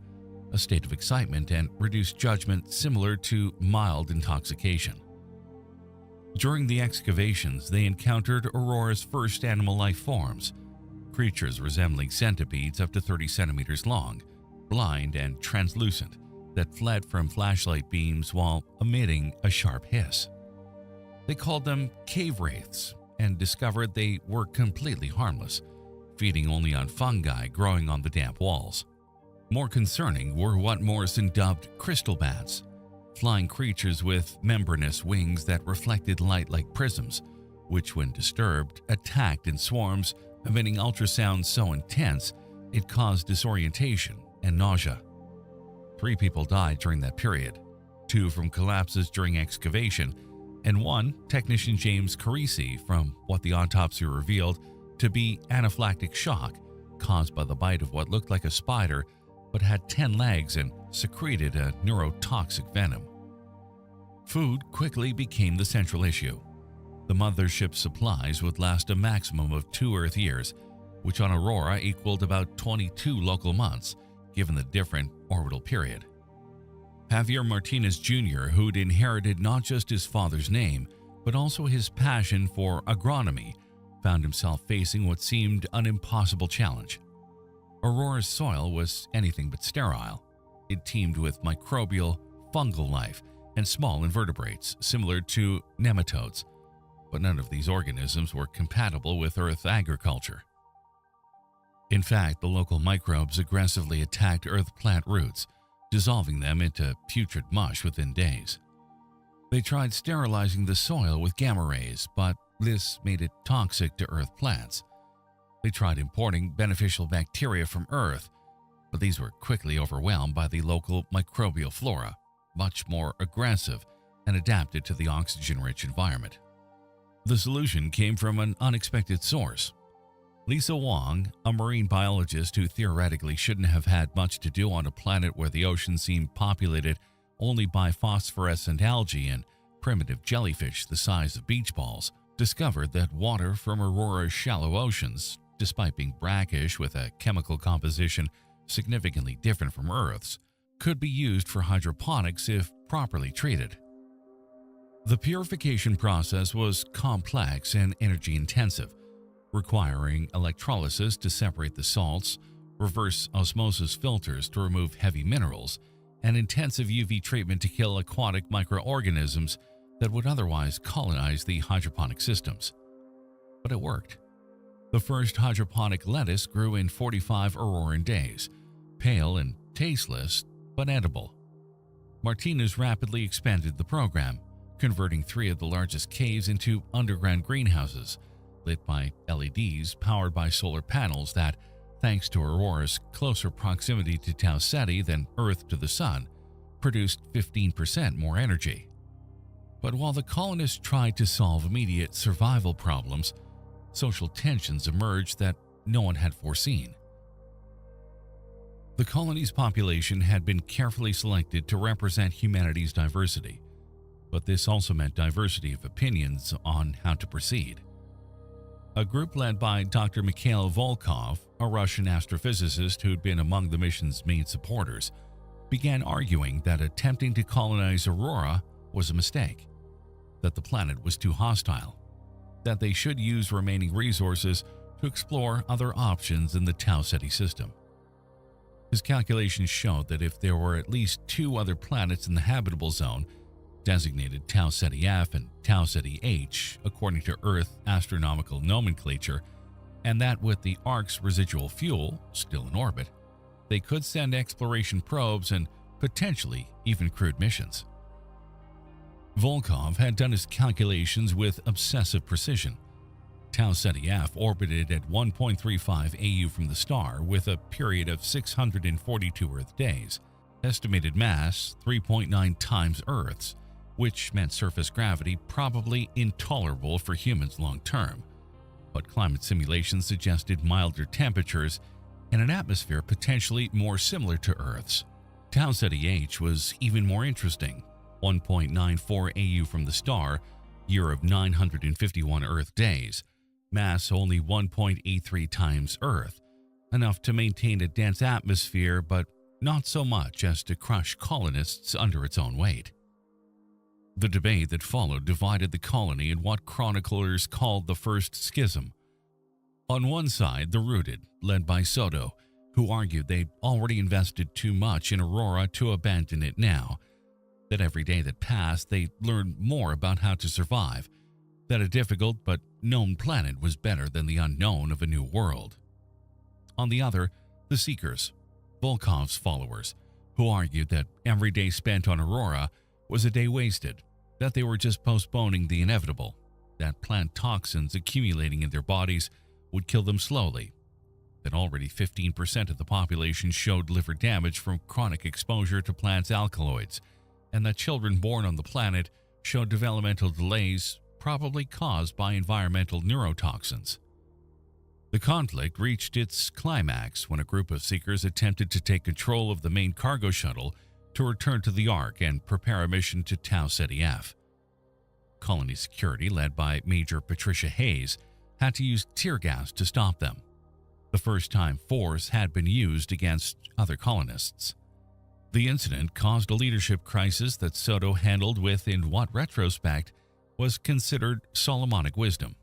a state of excitement and reduced judgment similar to mild intoxication. During the excavations, they encountered Aurora's first animal life forms, creatures resembling centipedes up to 30 centimeters long, blind and translucent, that fled from flashlight beams while emitting a sharp hiss. They called them cave wraiths and discovered they were completely harmless, feeding only on fungi growing on the damp walls. More concerning were what Morrison dubbed crystal bats, flying creatures with membranous wings that reflected light like prisms, which when disturbed attacked in swarms, emitting ultrasounds so intense it caused disorientation and nausea. 3 people died during that period, 2 from collapses during excavation, and 1, technician James Carisi, from what the autopsy revealed to be anaphylactic shock caused by the bite of what looked like a spider but had 10 legs and secreted a neurotoxic venom. Food quickly became the central issue. The mothership's supplies would last a maximum of 2 Earth years, which on Aurora equaled about 22 local months, given the different orbital period. Javier Martinez Jr., who'd inherited not just his father's name, but also his passion for agronomy, found himself facing what seemed an impossible challenge. Aurora's soil was anything but sterile. It teemed with microbial, fungal life and small invertebrates similar to nematodes, but none of these organisms were compatible with Earth agriculture. In fact, the local microbes aggressively attacked Earth plant roots, dissolving them into putrid mush within days. They tried sterilizing the soil with gamma rays, but this made it toxic to Earth plants. They tried importing beneficial bacteria from Earth, but these were quickly overwhelmed by the local microbial flora, much more aggressive and adapted to the oxygen-rich environment. The solution came from an unexpected source. Lisa Wong, a marine biologist who theoretically shouldn't have had much to do on a planet where the ocean seemed populated only by phosphorescent algae and primitive jellyfish the size of beach balls, discovered that water from Aurora's shallow oceans, despite being brackish with a chemical composition significantly different from Earth's, could be used for hydroponics if properly treated. The purification process was complex and energy-intensive, requiring electrolysis to separate the salts, reverse osmosis filters to remove heavy minerals, and intensive UV treatment to kill aquatic microorganisms that would otherwise colonize the hydroponic systems. But it worked. The first hydroponic lettuce grew in 45 Auroran days, pale and tasteless, but edible. Martinez rapidly expanded the program, converting 3 of the largest caves into underground greenhouses, lit by LEDs powered by solar panels that, thanks to Aurora's closer proximity to Tau Ceti than Earth to the Sun, produced 15% more energy. But while the colonists tried to solve immediate survival problems, social tensions emerged that no one had foreseen. The colony's population had been carefully selected to represent humanity's diversity, but this also meant diversity of opinions on how to proceed. A group led by Dr. Mikhail Volkov, a Russian astrophysicist who'd been among the mission's main supporters, began arguing that attempting to colonize Aurora was a mistake, that the planet was too hostile, that they should use remaining resources to explore other options in the Tau Ceti system. His calculations showed that if there were at least 2 other planets in the habitable zone, designated Tau Ceti F and Tau Ceti H according to Earth astronomical nomenclature, and that with the Arks residual fuel still in orbit, they could send exploration probes and potentially even crewed missions. Volkov had done his calculations with obsessive precision. Tau Ceti F orbited at 1.35 AU from the star with a period of 642 Earth days, estimated mass 3.9 times Earth's, which meant surface gravity probably intolerable for humans long term, but climate simulations suggested milder temperatures and an atmosphere potentially more similar to Earth's. Tau Ceti H was even more interesting, 1.94 AU from the star, year of 951 Earth days, mass only 1.83 times Earth, enough to maintain a dense atmosphere but not so much as to crush colonists under its own weight. The debate that followed divided the colony in what chroniclers called the First Schism. On one side, the rooted, led by Soto, who argued they'd already invested too much in Aurora to abandon it now, that every day that passed they learned more about how to survive, that a difficult but known planet was better than the unknown of a new world. On the other, the Seekers, Volkov's followers, who argued that every day spent on Aurora was a day wasted, that they were just postponing the inevitable, that plant toxins accumulating in their bodies would kill them slowly, that already 15% of the population showed liver damage from chronic exposure to plants' alkaloids, and that children born on the planet showed developmental delays probably caused by environmental neurotoxins. The conflict reached its climax when a group of seekers attempted to take control of the main cargo shuttle to return to the Ark and prepare a mission to Tau Ceti F. Colony security, led by Major Patricia Hayes, had to use tear gas to stop them, the first time force had been used against other colonists. The incident caused a leadership crisis that Soto handled with, in what retrospect, was considered Solomonic wisdom.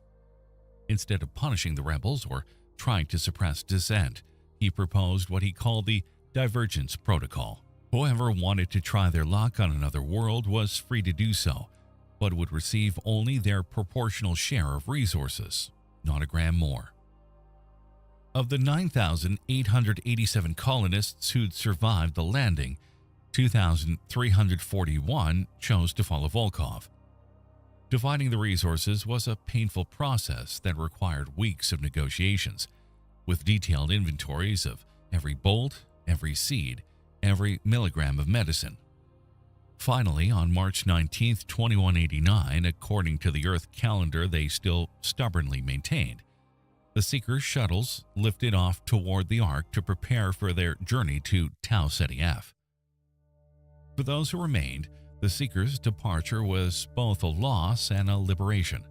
Instead of punishing the rebels or trying to suppress dissent, he proposed what he called the Divergence Protocol. Whoever wanted to try their luck on another world was free to do so, but would receive only their proportional share of resources, not a gram more. Of the 9,887 colonists who'd survived the landing, 2,341 chose to follow Volkov. Dividing the resources was a painful process that required weeks of negotiations, with detailed inventories of every bolt, every seed, every milligram of medicine. Finally, on March 19, 2189, according to the Earth calendar they still stubbornly maintained, the Seekers' shuttles lifted off toward the Ark to prepare for their journey to Tau Ceti F. For those who remained, the Seekers' departure was both a loss and a liberation.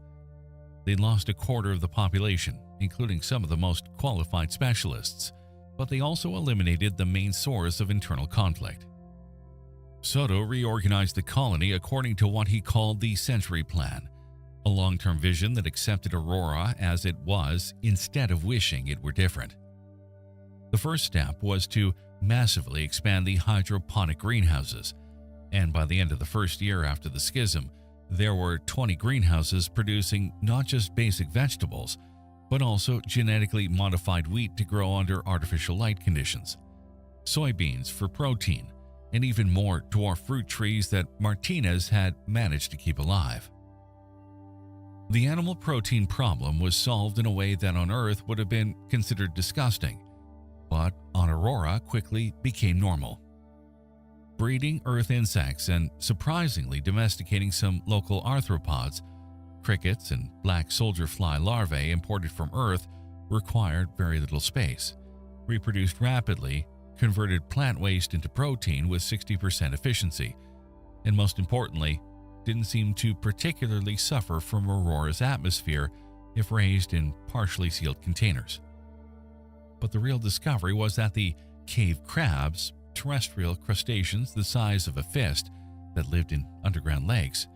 They lost a quarter of the population, including some of the most qualified specialists, but they also eliminated the main source of internal conflict. Soto reorganized the colony according to what he called the Century Plan, a long-term vision that accepted Aurora as it was instead of wishing it were different. The first step was to massively expand the hydroponic greenhouses, and by the end of the first year after the schism, there were 20 greenhouses producing not just basic vegetables, but also genetically modified wheat to grow under artificial light conditions, soybeans for protein, and even more dwarf fruit trees that Martinez had managed to keep alive. The animal protein problem was solved in a way that on Earth would have been considered disgusting, but on Aurora quickly became normal. Breeding Earth insects and surprisingly domesticating some local arthropods, crickets and black soldier fly larvae imported from Earth required very little space, reproduced rapidly, converted plant waste into protein with 60% efficiency, and most importantly, didn't seem to particularly suffer from Aurora's atmosphere if raised in partially sealed containers. But the real discovery was that the cave crabs, terrestrial crustaceans the size of a fist that lived in underground lakes,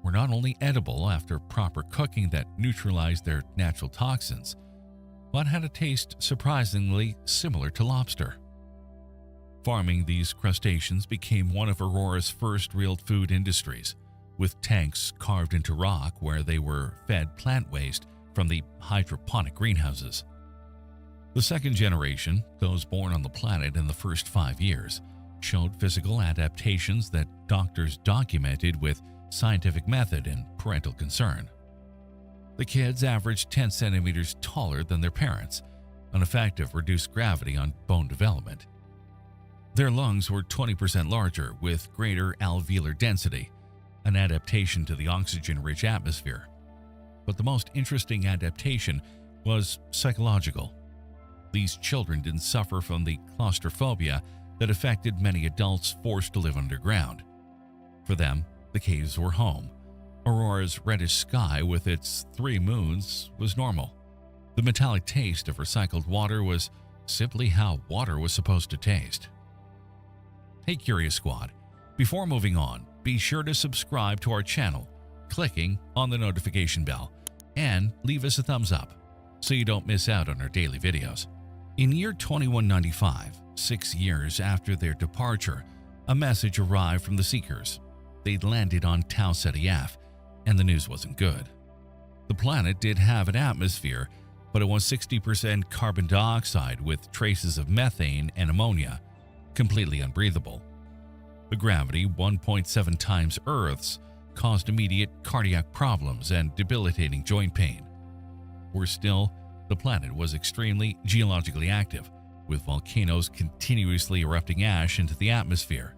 were not only edible after proper cooking that neutralized their natural toxins, but had a taste surprisingly similar to lobster. Farming these crustaceans became one of Aurora's first real food industries, with tanks carved into rock where they were fed plant waste from the hydroponic greenhouses. The second generation, those born on the planet in the first 5 years, showed physical adaptations that doctors documented with scientific method and parental concern. The kids averaged 10 centimeters taller than their parents, an effect of reduced gravity on bone development. Their lungs were 20% larger with greater alveolar density, an adaptation to the oxygen-rich atmosphere. But the most interesting adaptation was psychological. These children didn't suffer from the claustrophobia that affected many adults forced to live underground. For them, the caves were home. Aurora's reddish sky with its 3 moons was normal. The metallic taste of recycled water was simply how water was supposed to taste. Hey Curious Squad, before moving on, be sure to subscribe to our channel, clicking on the notification bell, and leave us a thumbs up so you don't miss out on our daily videos. In year 2195, 6 years after their departure, a message arrived from the Seekers. They'd landed on Tau Ceti F, and the news wasn't good. The planet did have an atmosphere, but it was 60% carbon dioxide with traces of methane and ammonia, completely unbreathable. The gravity, 1.7 times Earth's, caused immediate cardiac problems and debilitating joint pain. Worse still, the planet was extremely geologically active, with volcanoes continuously erupting ash into the atmosphere,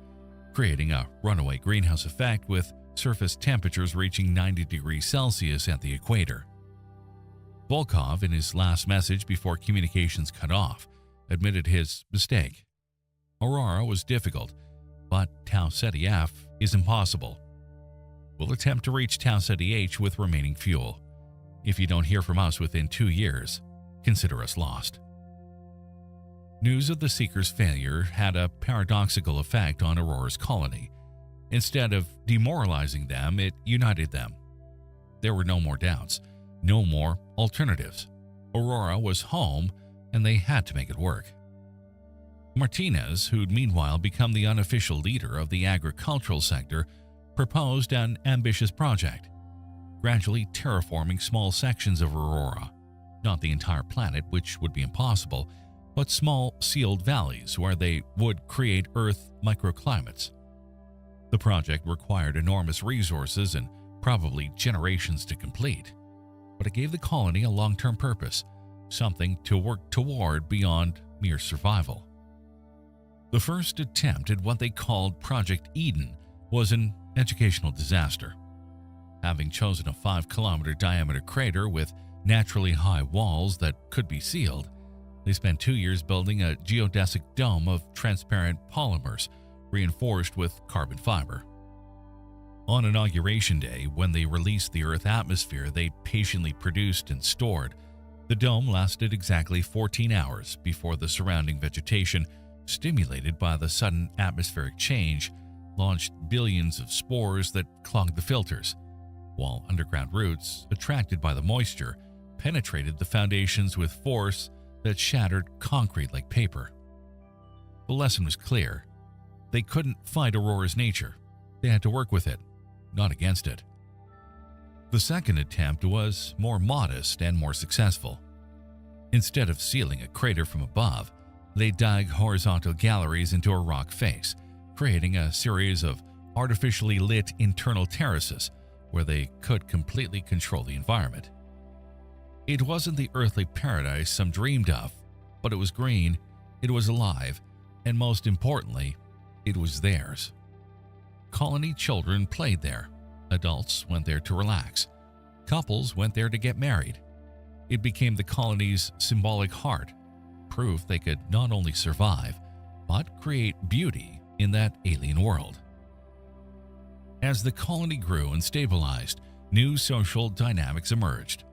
creating a runaway greenhouse effect with surface temperatures reaching 90 degrees Celsius at the equator. Volkov, in his last message before communications cut off, admitted his mistake. Aurora was difficult, but Tau Ceti F is impossible. We'll attempt to reach Tau Ceti H with remaining fuel. If you don't hear from us within 2 years, consider us lost. News of the Seekers' failure had a paradoxical effect on Aurora's colony. Instead of demoralizing them, it united them. There were no more doubts, no more alternatives. Aurora was home, and they had to make it work. Martinez, who'd meanwhile become the unofficial leader of the agricultural sector, proposed an ambitious project, gradually terraforming small sections of Aurora, not the entire planet, which would be impossible, but small sealed valleys where they would create Earth microclimates. The project required enormous resources and probably generations to complete, but it gave the colony a long-term purpose, something to work toward beyond mere survival. The first attempt at what they called Project Eden was an educational disaster. Having chosen a 5-kilometer diameter crater with naturally high walls that could be sealed, they spent 2 years building a geodesic dome of transparent polymers reinforced with carbon fiber. On Inauguration Day, when they released the Earth atmosphere they patiently produced and stored, the dome lasted exactly 14 hours before the surrounding vegetation, stimulated by the sudden atmospheric change, launched billions of spores that clogged the filters, while underground roots, attracted by the moisture, penetrated the foundations with force that shattered concrete like paper. The lesson was clear. They couldn't fight Aurora's nature. They had to work with it, not against it. The second attempt was more modest and more successful. Instead of sealing a crater from above, they dug horizontal galleries into a rock face, creating a series of artificially lit internal terraces where they could completely control the environment. It wasn't the earthly paradise some dreamed of, but it was green, it was alive, and most importantly, it was theirs. Colony children played there. Adults went there to relax. Couples went there to get married. It became the colony's symbolic heart, proof they could not only survive, but create beauty in that alien world. As the colony grew and stabilized, new social dynamics emerged.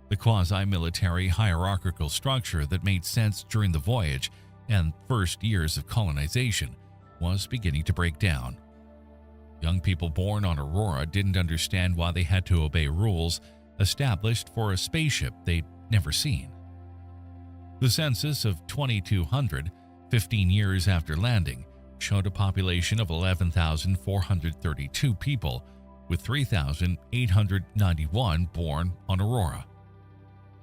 The quasi-military hierarchical structure that made sense during the voyage and first years of colonization was beginning to break down. Young people born on Aurora didn't understand why they had to obey rules established for a spaceship they'd never seen. The census of 2200, 15 years after landing, showed a population of 11,432 people, with 3,891 born on Aurora.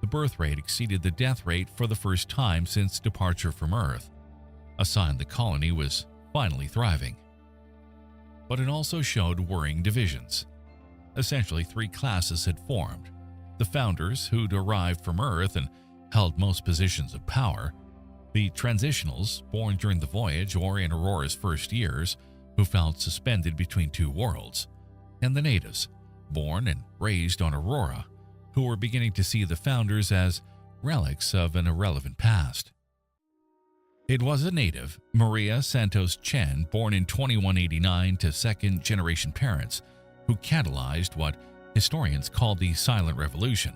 The birth rate exceeded the death rate for the first time since departure from Earth, a sign the colony was finally thriving. But it also showed worrying divisions. Essentially, 3 classes had formed: the founders, who'd arrived from Earth and held most positions of power; the transitionals, born during the voyage or in Aurora's first years, who felt suspended between 2 worlds; and the natives, born and raised on Aurora, who were beginning to see the founders as relics of an irrelevant past. It was a native, Maria Santos Chen, born in 2189 to second-generation parents, who catalyzed what historians call the Silent Revolution.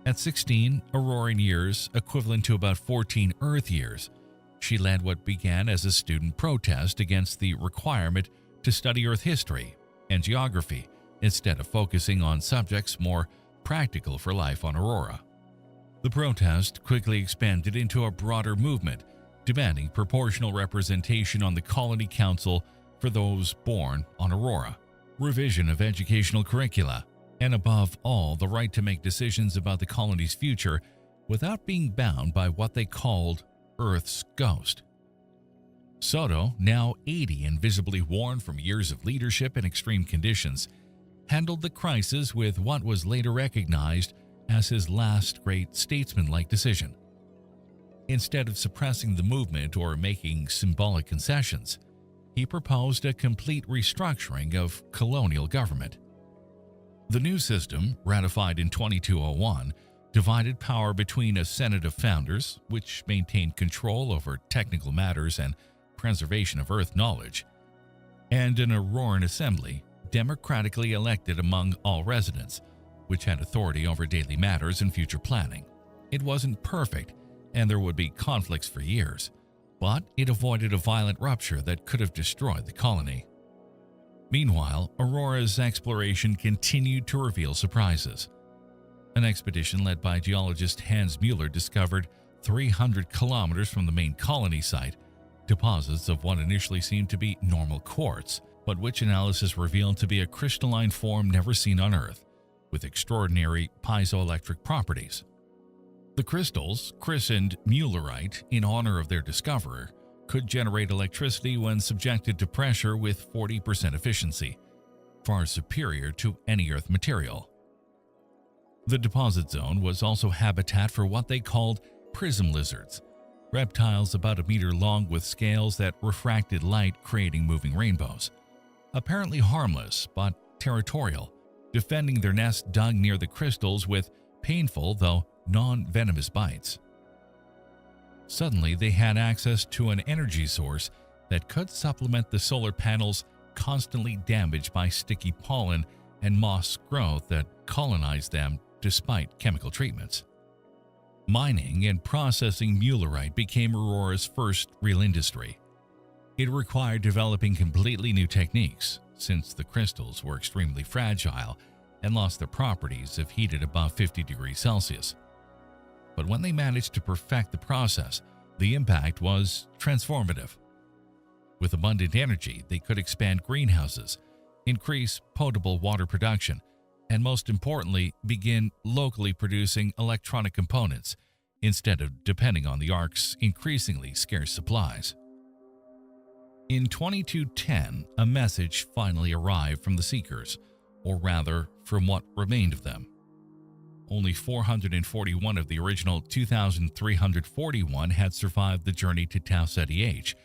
At 16 Auroran years, equivalent to about 14 Earth years, she led what began as a student protest against the requirement to study Earth history and geography instead of focusing on subjects more practical for life on Aurora. The protest quickly expanded into a broader movement, demanding proportional representation on the Colony Council for those born on Aurora, revision of educational curricula, and above all, the right to make decisions about the colony's future without being bound by what they called Earth's ghost. Soto, now 80 and visibly worn from years of leadership in extreme conditions, handled the crisis with what was later recognized as his last great statesman-like decision. Instead of suppressing the movement or making symbolic concessions, he proposed a complete restructuring of colonial government. The new system, ratified in 2201, divided power between a Senate of Founders, which maintained control over technical matters and preservation of Earth knowledge, and an Auroran Assembly, democratically elected among all residents, which had authority over daily matters and future planning. It wasn't perfect, and there would be conflicts for years, but it avoided a violent rupture that could have destroyed the colony. Meanwhile, Aurora's exploration continued to reveal surprises. An expedition led by geologist Hans Mueller discovered 300 kilometers from the main colony site deposits of what initially seemed to be normal quartz, but which analysis revealed to be a crystalline form never seen on Earth, with extraordinary piezoelectric properties. The crystals, christened Muellerite in honor of their discoverer, could generate electricity when subjected to pressure with 40% efficiency, far superior to any Earth material. The deposit zone was also habitat for what they called prism lizards, reptiles about a meter long with scales that refracted light, creating moving rainbows. Apparently harmless but territorial, defending their nest dug near the crystals with painful though non-venomous bites. Suddenly, they had access to an energy source that could supplement the solar panels constantly damaged by sticky pollen and moss growth that colonized them despite chemical treatments. Mining and processing Muellerite became Aurora's first real industry. It required developing completely new techniques, since the crystals were extremely fragile and lost their properties if heated above 50 degrees Celsius. But when they managed to perfect the process, the impact was transformative. With abundant energy, they could expand greenhouses, increase potable water production, and most importantly, begin locally producing electronic components instead of depending on the Arks' increasingly scarce supplies. In 2210, a message finally arrived from the Seekers, or rather, from what remained of them. Only 441 of the original 2,341 had survived the journey to Tau Ceti H,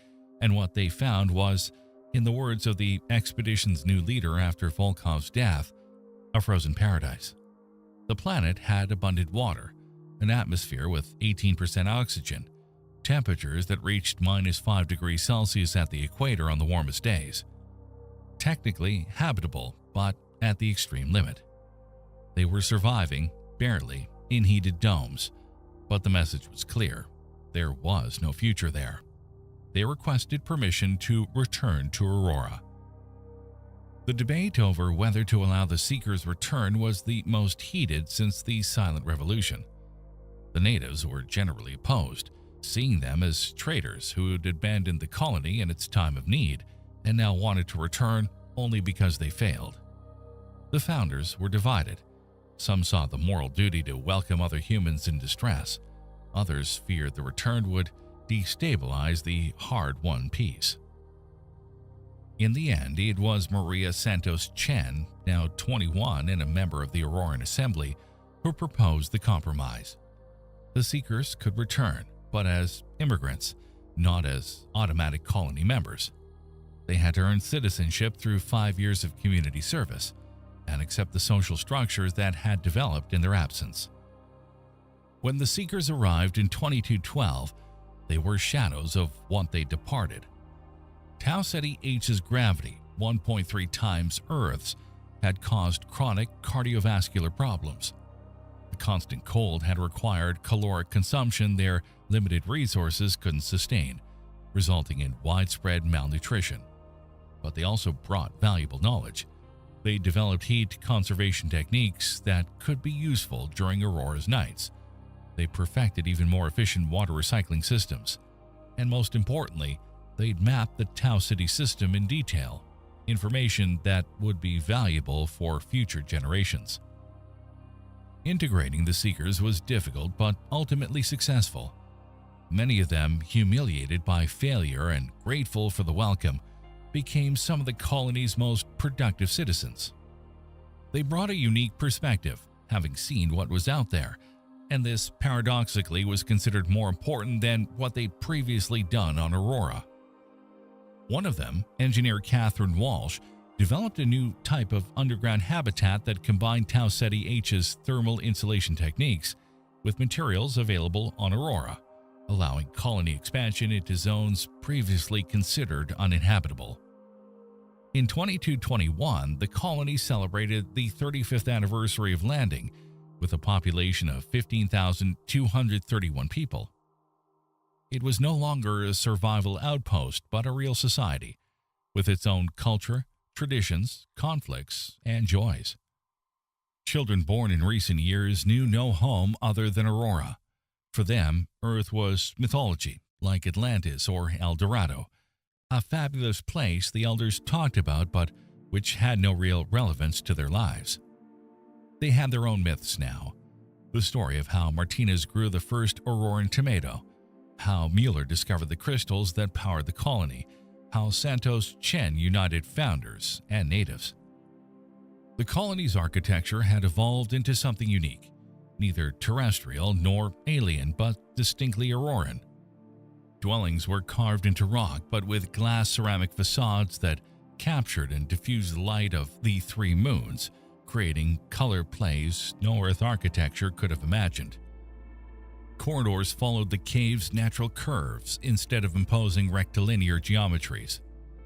and what they found was, in the words of the expedition's new leader after Volkov's death, a frozen paradise. The planet had abundant water, an atmosphere with 18% oxygen, temperatures that reached -5 degrees Celsius at the equator on the warmest days. Technically habitable, but at the extreme limit. They were surviving, barely, in heated domes, but the message was clear. There was no future there. They requested permission to return to Aurora. The debate over whether to allow the Seekers' return was the most heated since the Silent Revolution. The natives were generally opposed, seeing them as traitors who had abandoned the colony in its time of need and now wanted to return only because they failed. The founders were divided. Some saw the moral duty to welcome other humans in distress. Others feared the return would destabilize the hard-won peace. In the end, it was Maria Santos Chen, now 21 and a member of the Auroran Assembly, who proposed the compromise. The Seekers could return, but as immigrants, not as automatic colony members. They had to earn citizenship through 5 years of community service and accept the social structures that had developed in their absence. When the Seekers arrived in 2212, they were shadows of what they departed. Tau Ceti H's gravity, 1.3 times Earth's, had caused chronic cardiovascular problems. The constant cold had required caloric consumption their limited resources couldn't sustain, resulting in widespread malnutrition. But they also brought valuable knowledge. They developed heat conservation techniques that could be useful during Aurora's nights. They perfected even more efficient water recycling systems. And most importantly, they'd mapped the Tau Ceti system in detail, information that would be valuable for future generations. Integrating the Seekers was difficult but ultimately successful. Many of them, humiliated by failure and grateful for the welcome, became some of the colony's most productive citizens. They brought a unique perspective, having seen what was out there, and this paradoxically was considered more important than what they'd previously done on Aurora. One of them, engineer Catherine Walsh, developed a new type of underground habitat that combined Tau Ceti H's thermal insulation techniques with materials available on Aurora, allowing colony expansion into zones previously considered uninhabitable. In 2221, the colony celebrated the 35th anniversary of landing, with a population of 15,231 people. It was no longer a survival outpost, but a real society, with its own culture, traditions, conflicts, and joys. Children born in recent years knew no home other than Aurora. For them, Earth was mythology, like Atlantis or El Dorado, a fabulous place the elders talked about but which had no real relevance to their lives. They had their own myths now. The story of how Martinez grew the first Auroran tomato, how Mueller discovered the crystals that powered the colony, how Santos Chen united founders and natives. The colony's architecture had evolved into something unique, neither terrestrial nor alien, but distinctly Auroran. Dwellings were carved into rock, but with glass ceramic facades that captured and diffused the light of the three moons, creating color plays no Earth architecture could have imagined. Corridors followed the cave's natural curves instead of imposing rectilinear geometries,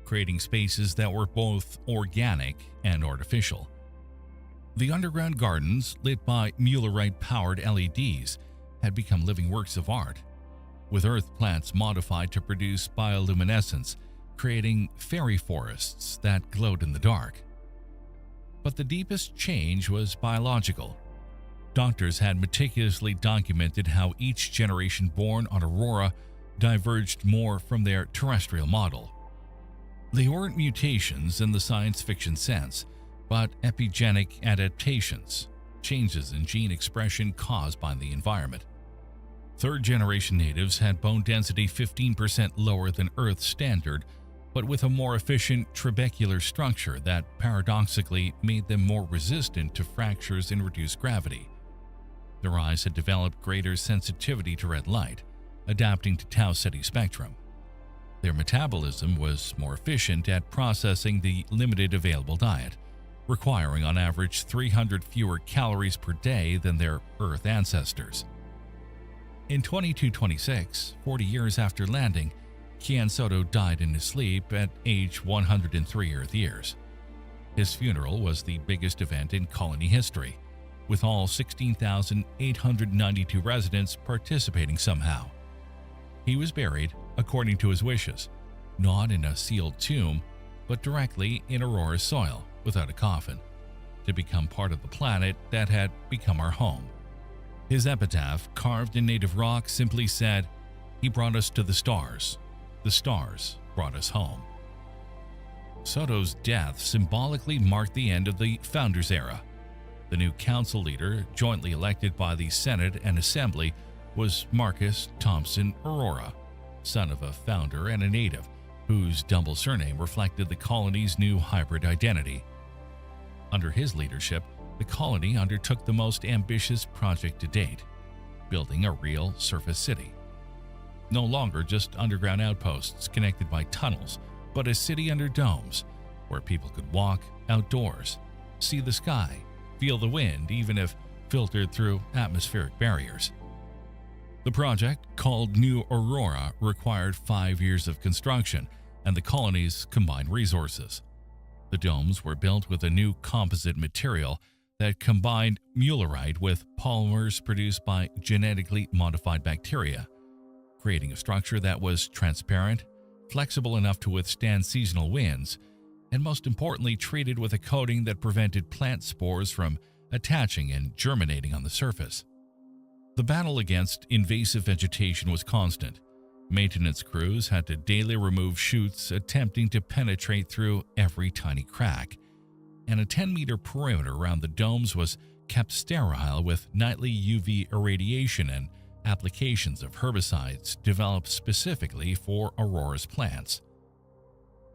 creating spaces that were both organic and artificial. The underground gardens, lit by Muellerite-powered LEDs, had become living works of art, with earth plants modified to produce bioluminescence, creating fairy forests that glowed in the dark. But the deepest change was biological. Doctors had meticulously documented how each generation born on Aurora diverged more from their terrestrial model. They weren't mutations in the science fiction sense, but epigenetic adaptations, changes in gene expression caused by the environment. Third-generation natives had bone density 15% lower than Earth's standard, but with a more efficient trabecular structure that paradoxically made them more resistant to fractures and reduced gravity. Their eyes had developed greater sensitivity to red light, adapting to Tau Ceti spectrum. Their metabolism was more efficient at processing the limited available diet, requiring on average 300 fewer calories per day than their Earth ancestors. In 2226, 40 years after landing, Hans Soto died in his sleep at age 103 Earth years. His funeral was the biggest event in colony history, with all 16,892 residents participating somehow. He was buried according to his wishes, not in a sealed tomb, but directly in Aurora's soil without a coffin, to become part of the planet that had become our home. His epitaph, carved in native rock, simply said, "He brought us to the stars brought us home." Soto's death symbolically marked the end of the Founders era. The new council leader, jointly elected by the Senate and Assembly, was Marcus Thompson Aurora, son of a founder and a native, whose double surname reflected the colony's new hybrid identity. Under his leadership, the colony undertook the most ambitious project to date, building a real surface city. No longer just underground outposts connected by tunnels, but a city under domes, where people could walk outdoors, see the sky, feel the wind, even if filtered through atmospheric barriers. The project, called New Aurora, required 5 years of construction and the colony's combined resources. The domes were built with a new composite material that combined Muellerite with polymers produced by genetically modified bacteria, creating a structure that was transparent, flexible enough to withstand seasonal winds, and most importantly, treated with a coating that prevented plant spores from attaching and germinating on the surface. The battle against invasive vegetation was constant. Maintenance crews had to daily remove shoots attempting to penetrate through every tiny crack, and a 10-meter perimeter around the domes was kept sterile with nightly UV irradiation and applications of herbicides developed specifically for Aurora's plants.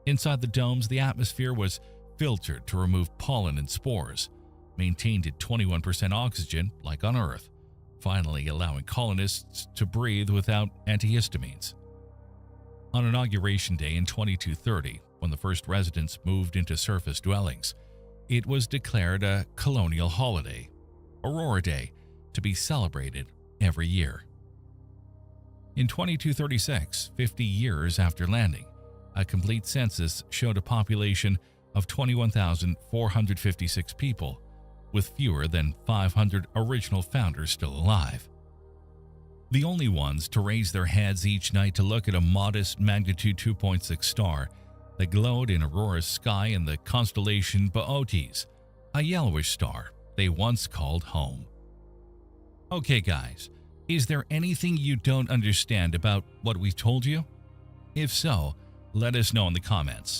Inside the domes, the atmosphere was filtered to remove pollen and spores, maintained at 21% oxygen like on Earth, finally allowing colonists to breathe without antihistamines. On Inauguration Day in 2230, when the first residents moved into surface dwellings, it was declared a colonial holiday, Aurora Day, to be celebrated every year. In 2236, 50 years after landing, a complete census showed a population of 21,456 people, with fewer than 500 original founders still alive. The only ones to raise their heads each night to look at a modest magnitude 2.6 star that glowed in Aurora's sky in the constellation Boötes, a yellowish star they once called home. Okay guys, is there anything you don't understand about what we've told you? If so, let us know in the comments.